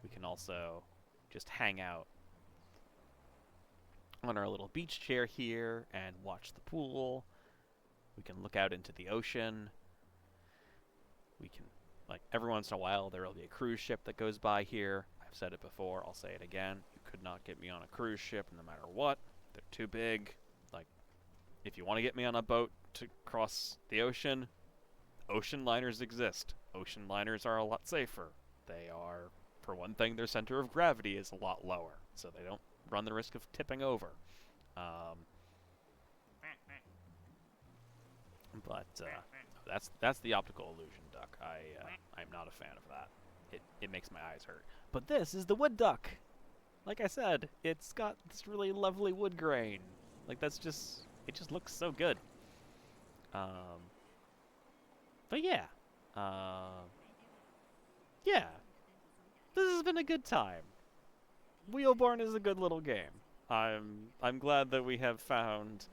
A: We can also just hang out on our little beach chair here and watch the pool. We can look out into the ocean. We can, like, every once in a while there will be a cruise ship that goes by here. I've said it before, I'll say it again. You could not get me on a cruise ship no matter what. They're too big. Like, if you want to get me on a boat to cross the ocean, ocean liners exist. Ocean liners are a lot safer. They are For one thing, their center of gravity is a lot lower, so they don't run the risk of tipping over. But that's the optical illusion duck. I'm not a fan of that. It makes my eyes hurt. But this is the wood duck. Like I said, it's got this really lovely wood grain. Like it just looks so good. But yeah, yeah, this has been a good time. Wheelborn is a good little game. I'm glad that we have found,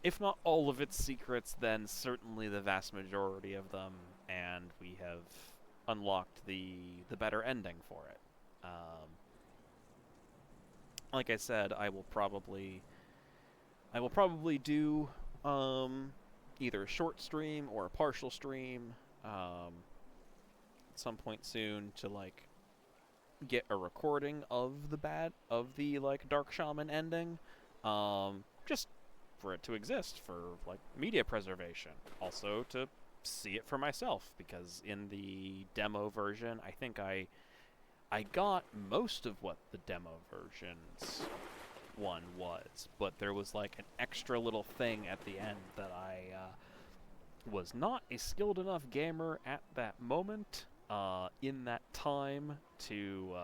A: if not all of its secrets, then certainly the vast majority of them, and we have unlocked the better ending for it. Like I said, I will probably do either a short stream or a partial stream at some point soon to like get a recording of the like Dark Shaman ending, just for it to exist for like media preservation. Also to see it for myself, because in the demo version, I think I got most of what the demo version's one was, but there was like an extra little thing at the end that I was not a skilled enough gamer at that moment in that time to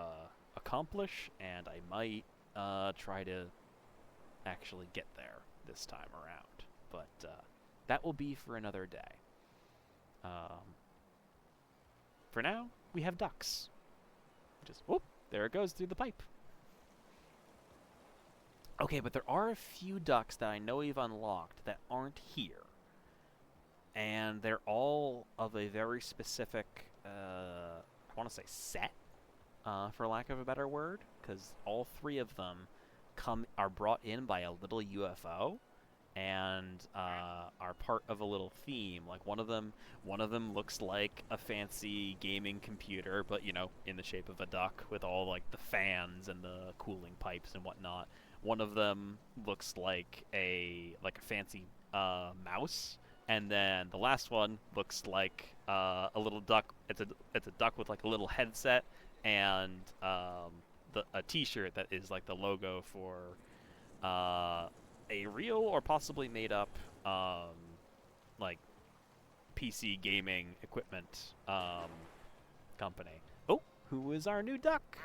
A: accomplish, and I might try to actually get there this time around. But that will be for another day. For now, we have ducks. Just, oh, there it goes through the pipe. Okay, but there are a few ducks that I know we've unlocked that aren't here. And they're all of a very specific, I want to say set, for lack of a better word, because all three of them are brought in by a little UFO, and are part of a little theme. Like one of them looks like a fancy gaming computer, but you know, in the shape of a duck with all like the fans and the cooling pipes and whatnot. One of them looks like a fancy mouse, and then the last one looks like a little duck. It's a duck with like a little headset and a T-shirt that is like the logo for a real or possibly made up like PC gaming equipment company. Oh, who is our new duck?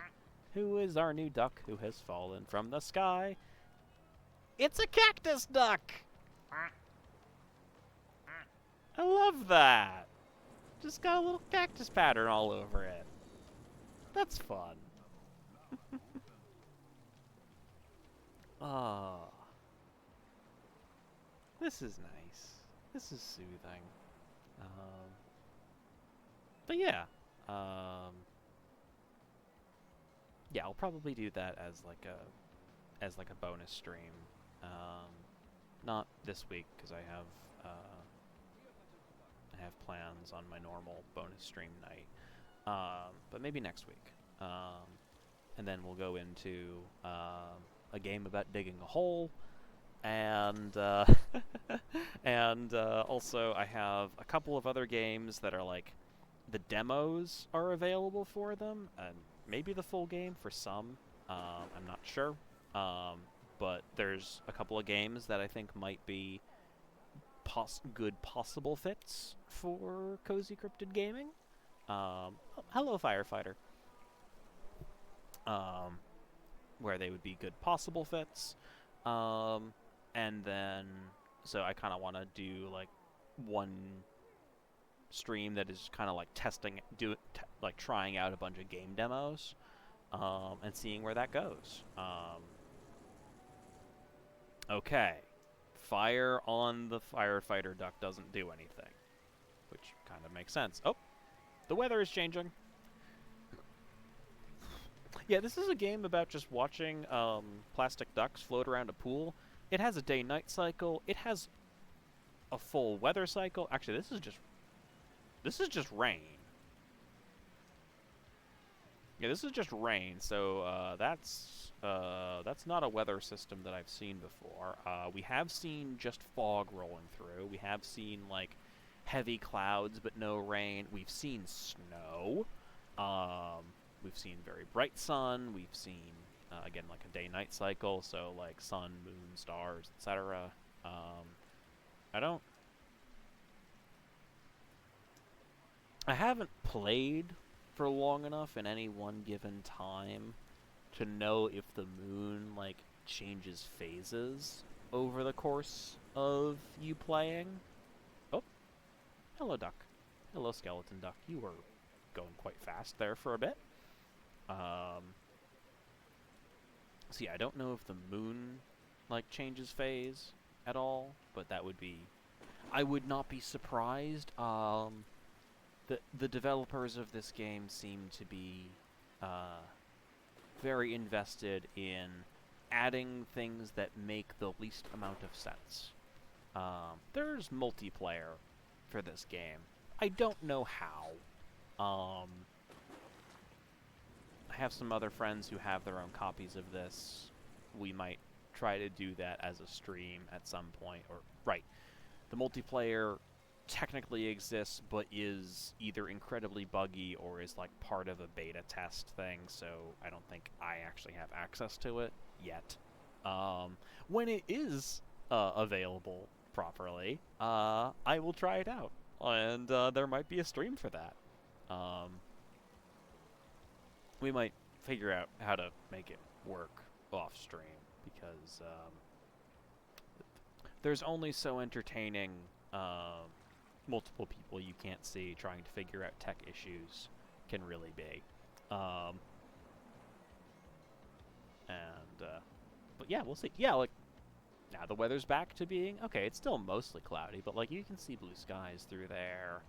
A: Who is our new duck who has fallen from the sky? It's a cactus duck! I love that! Just got a little cactus pattern all over it. That's fun. Ah. This is nice. This is soothing. But yeah. Yeah, I'll probably do that as like a bonus stream. Not this week because I have plans on my normal bonus stream night. But maybe next week. And then we'll go into a game about digging a hole, and and also I have a couple of other games that are like the demos are available for them, and maybe the full game for some. I'm not sure. But there's a couple of games that I think might be good possible fits for CozyCryptidGaming. Hello, Firefighter. Where they would be good possible fits. And then, so I kind of want to do like one stream that is kind of like like trying out a bunch of game demos, and seeing where that goes. Okay. Fire on the firefighter duck doesn't do anything, which kind of makes sense. Oh, the weather is changing. Yeah, this is a game about just watching plastic ducks float around a pool. It has a day-night cycle. It has a full weather cycle. Actually, this is just rain. Yeah, this is just rain. So that's not a weather system that I've seen before. We have seen just fog rolling through. We have seen like heavy clouds but no rain. We've seen snow. we've seen very bright sun. We've seen again like a day-night cycle, so like sun, moon, stars, etc. I don't. I haven't played for long enough in any one given time to know if the moon like changes phases over the course of you playing. Oh, hello duck. Hello skeleton duck. You were going quite fast there for a bit. So yeah, I don't know if the moon like changes phase at all, but that would be. I would not be surprised. The developers of this game seem to be very invested in adding things that make the least amount of sense. There's multiplayer for this game. I don't know how. I have some other friends who have their own copies of this. We might try to do that as a stream at some point. Or right, the multiplayer technically exists, but is either incredibly buggy or is like part of a beta test thing, so I don't think I actually have access to it yet. When it is available properly, I will try it out, and there might be a stream for that. We might figure out how to make it work off stream, because there's only so entertaining multiple people you can't see trying to figure out tech issues can really be. But yeah, we'll see. Yeah, like, now the weather's back to being, okay, it's still mostly cloudy, but like you can see blue skies through there.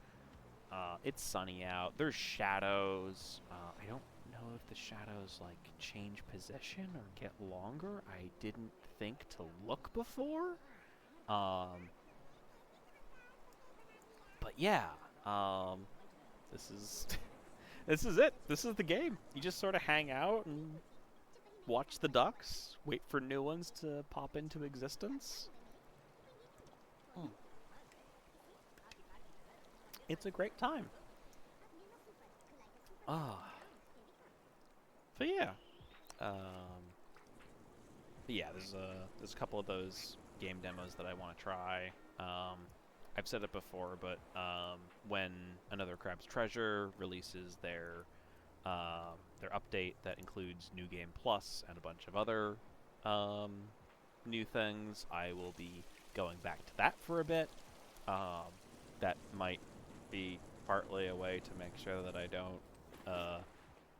A: It's sunny out. There's shadows. I don't know if the shadows like change position or get longer. I didn't think to look before. But yeah, this is this is it. This is the game. You just sort of hang out and watch the ducks, wait for new ones to pop into existence. It's a great time. So yeah, there's a couple of those game demos that I want to try. I've said it before, but when Another Crab's Treasure releases their update that includes New Game Plus and a bunch of other new things, I will be going back to that for a bit. That might be partly a way to make sure that I don't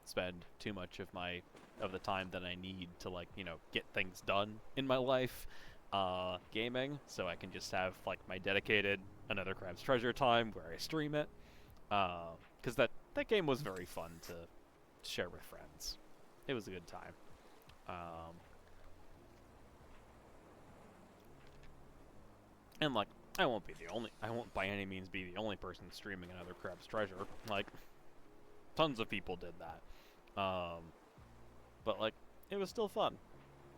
A: spend too much of the time that I need to, like, you know, get things done in my life gaming, so I can just have like my dedicated Another Crab's Treasure time where I stream it, because that game was very fun to share with friends. It was a good time. And like, I won't by any means be the only person streaming Another Crab's Treasure. Like, tons of people did that. But like, it was still fun.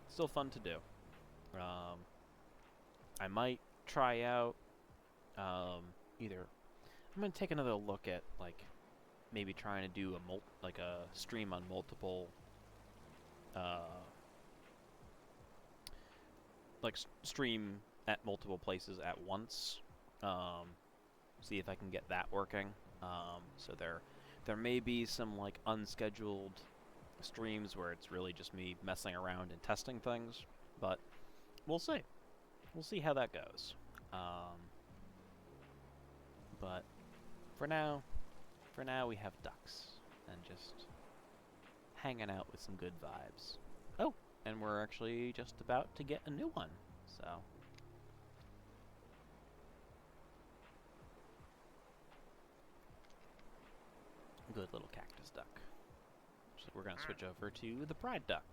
A: Still fun to do. I might try out either. I'm gonna take another look at like maybe trying to do a stream on multiple stream at multiple places at once. See if I can get that working. So there may be some like unscheduled streams where it's really just me messing around and testing things, but we'll see. We'll see how that goes. But for now we have ducks and just hanging out with some good vibes. Oh, and we're actually just about to get a new one, so. Good little cactus duck. So we're gonna switch over to the pride duck.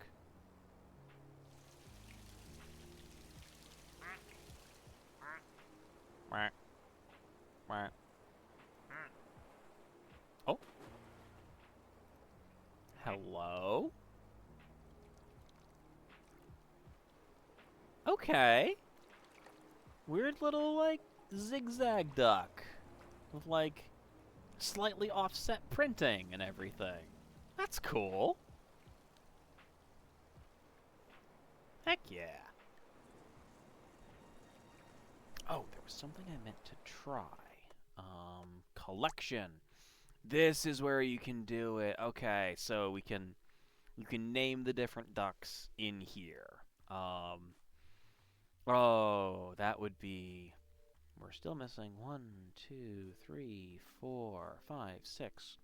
A: Oh. Hello? Okay. Weird little, like, zigzag duck. With, like, slightly offset printing and everything. That's cool. Heck yeah. Oh, there was something I meant to try. Collection. This is where you can do it. Okay, so you can name the different ducks in here. Oh, that would be. We're still missing 1, 2, 3, 4, 5, 6,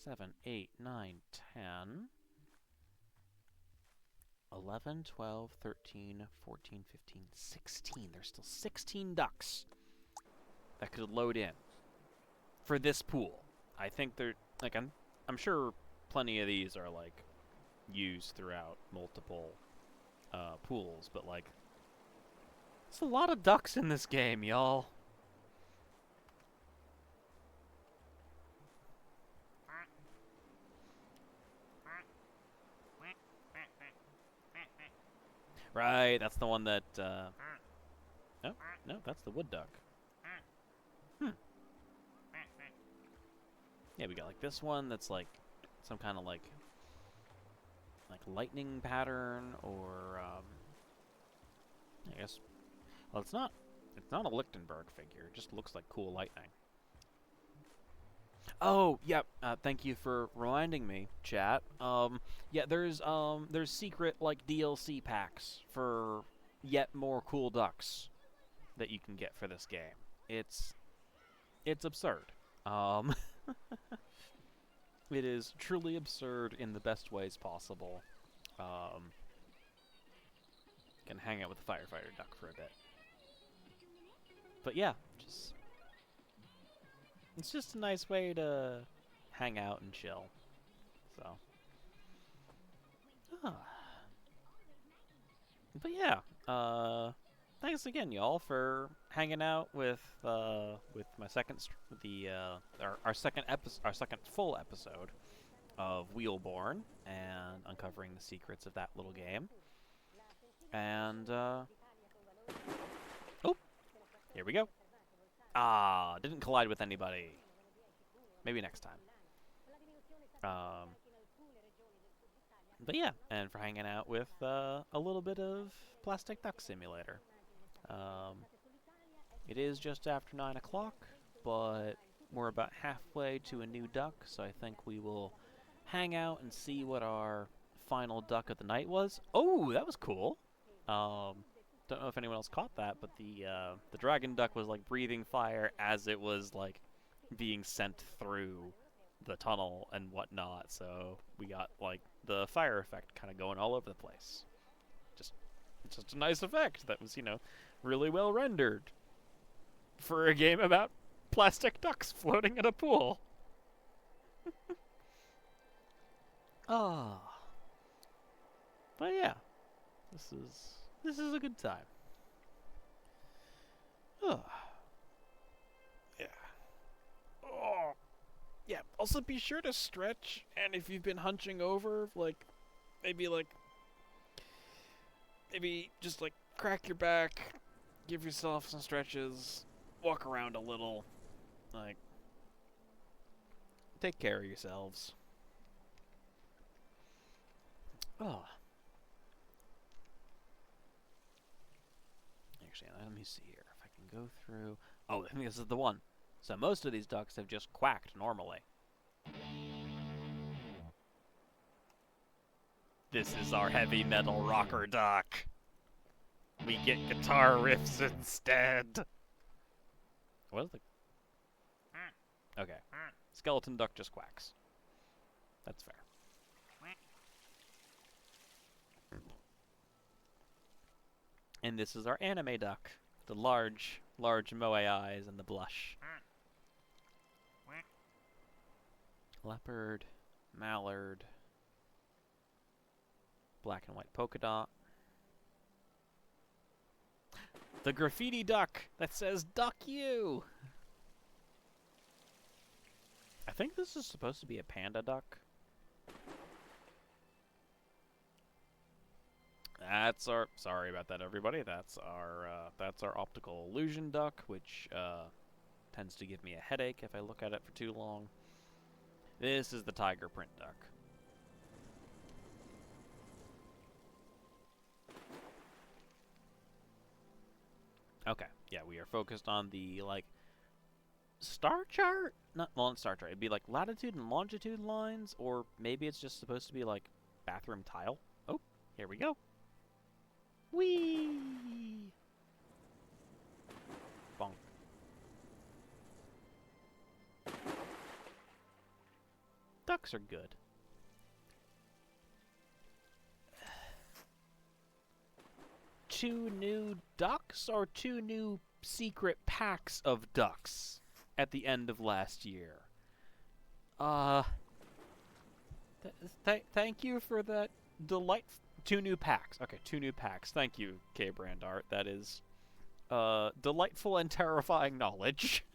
A: 7, 8, 9, 10, 11, 12, 13, 14, 15, 16. There's still 16 ducks that could load in for this pool. I think they're like I'm sure plenty of these are like used throughout multiple pools, but like there's a lot of ducks in this game, y'all. Right, that's the one that no, no, that's the wood duck. Yeah, we got like this one that's like some kind of like lightning pattern, or I guess. Well, it's not. It's not a Lichtenberg figure. It just looks like cool lightning. Oh, yeah. Thank you for reminding me, chat. Yeah, there's secret like DLC packs for yet more cool ducks that you can get for this game. It's absurd. It is truly absurd in the best ways possible. Can hang out with the firefighter duck for a bit. But yeah, it's just a nice way to hang out and chill. So, but yeah, thanks again, y'all, for hanging out with my second our second full episode of Wheelborn and uncovering the secrets of that little game. And oh, here we go. Didn't collide with anybody. Maybe next time. But yeah, and for hanging out with a little bit of Plastic Duck Simulator. It is just after 9 o'clock, but we're about halfway to a new duck, so I think we will hang out and see what our final duck of the night was. Oh, that was cool. Don't know if anyone else caught that, but the dragon duck was like breathing fire as it was like being sent through the tunnel and whatnot. So we got like the fire effect kind of going all over the place. Just a nice effect that was, really well rendered for a game about plastic ducks floating in a pool. But yeah, this is a good time. Yeah. Yeah. Also, be sure to stretch, and if you've been hunching over, maybe just crack your back, give yourself some stretches, walk around a little, take care of yourselves. Actually, let me see here if I can go through. Oh, I think this is the one. So most of these ducks have just quacked normally. This is our heavy metal rocker duck. We get guitar riffs instead. What is the... Okay. Skeleton duck just quacks. That's fair. And this is our anime duck. The large moe eyes and the blush. Leopard, mallard, black and white polka dot. The graffiti duck that says "Duck you." I think this is supposed to be a panda duck. That's our. Sorry about that, everybody. That's our optical illusion duck, which tends to give me a headache if I look at it for too long. This is the tiger print duck. Okay, yeah, we are focused on the, like, star chart? Not, well, not star chart. It'd be, like, latitude and longitude lines, or maybe it's just supposed to be, like, bathroom tile. Oh, here we go. Whee! Bonk. Ducks are good. Two new ducks or two new secret packs of ducks at the end of last year? Thank you for that two new packs. Okay, two new packs. Thank you, K. Brandart. That is, delightful and terrifying knowledge.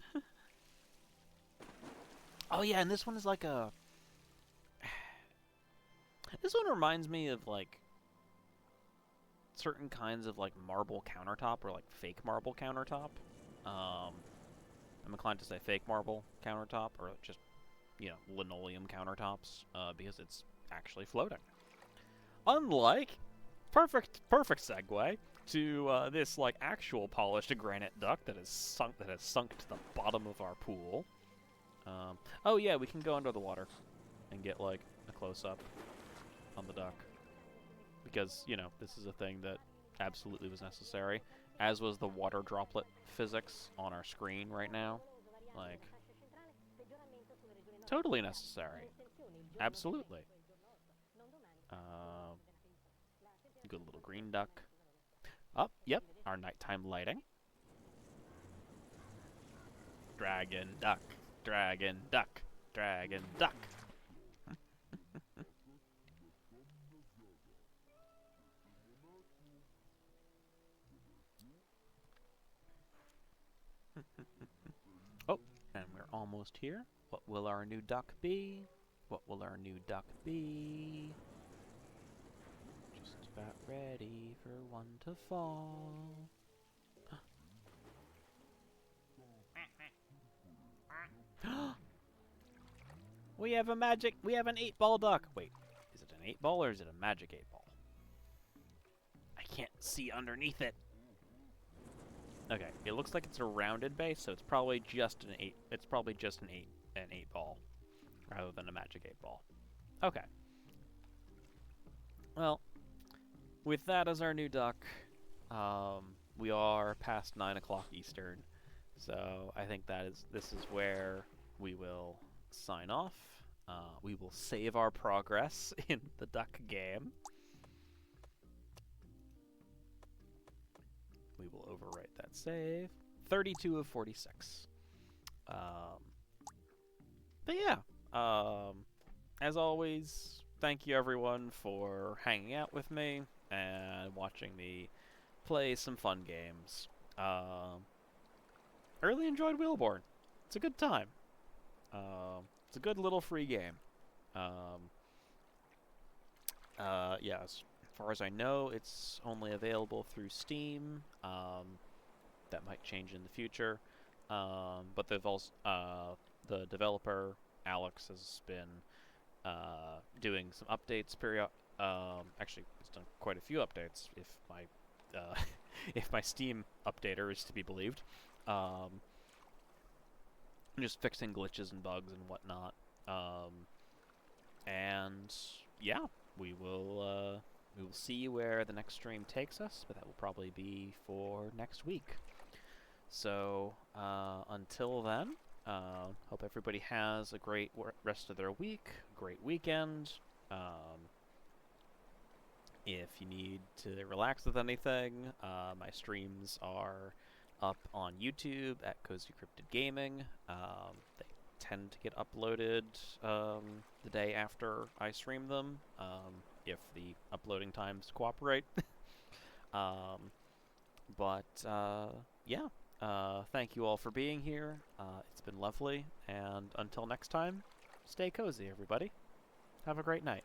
A: Oh yeah, and this one is like a... This one reminds me of, like, certain kinds of, like, marble countertop, or, like, fake marble countertop. I'm inclined to say fake marble countertop, or just, you know, linoleum countertops, because it's actually floating. Unlike, perfect segue to this, like, actual polished granite duck that has sunk to the bottom of our pool. Oh yeah, we can go under the water and get, like, a close-up on the duck, because, you know, this is a thing that absolutely was necessary, as was the water droplet physics on our screen right now. Like, totally necessary. Absolutely. Good little green duck. Oh, yep, our nighttime lighting. Dragon duck, dragon duck, dragon duck. Oh, and we're almost here. What will our new duck be? What will our new duck be? Just about ready for one to fall. We have an 8-ball duck. Wait, is it an 8-ball or is it a magic 8-ball? I can't see underneath it. Okay, it looks like it's a rounded base, so it's probably just an 8. It's probably just an 8-ball rather than a magic 8-ball. Okay. Well, with that as our new duck, we are past 9 o'clock Eastern, so I think this is where we will sign off. We will save our progress in the duck game. We will overwrite that save. 32 of 46. But yeah, as always, thank you everyone for hanging out with me and watching me play some fun games. I really enjoyed Wheelborn. It's a good time. It's a good little free game. Yeah, as far as I know, it's only available through Steam. That might change in the future. But they've also, the developer, Alex, has been doing some updates actually, it's done quite a few updates, if my if my Steam updater is to be believed. Just fixing glitches and bugs and whatnot. And yeah, we will see where the next stream takes us, but that will probably be for next week. So until then, hope everybody has a great rest of their week, great weekend. If you need to relax with anything, my streams are up on YouTube at CozyCryptidGaming. They tend to get uploaded the day after I stream them, if the uploading times cooperate. Yeah, thank you all for being here. It's been lovely, and until next time, stay cozy, everybody. Have a great night.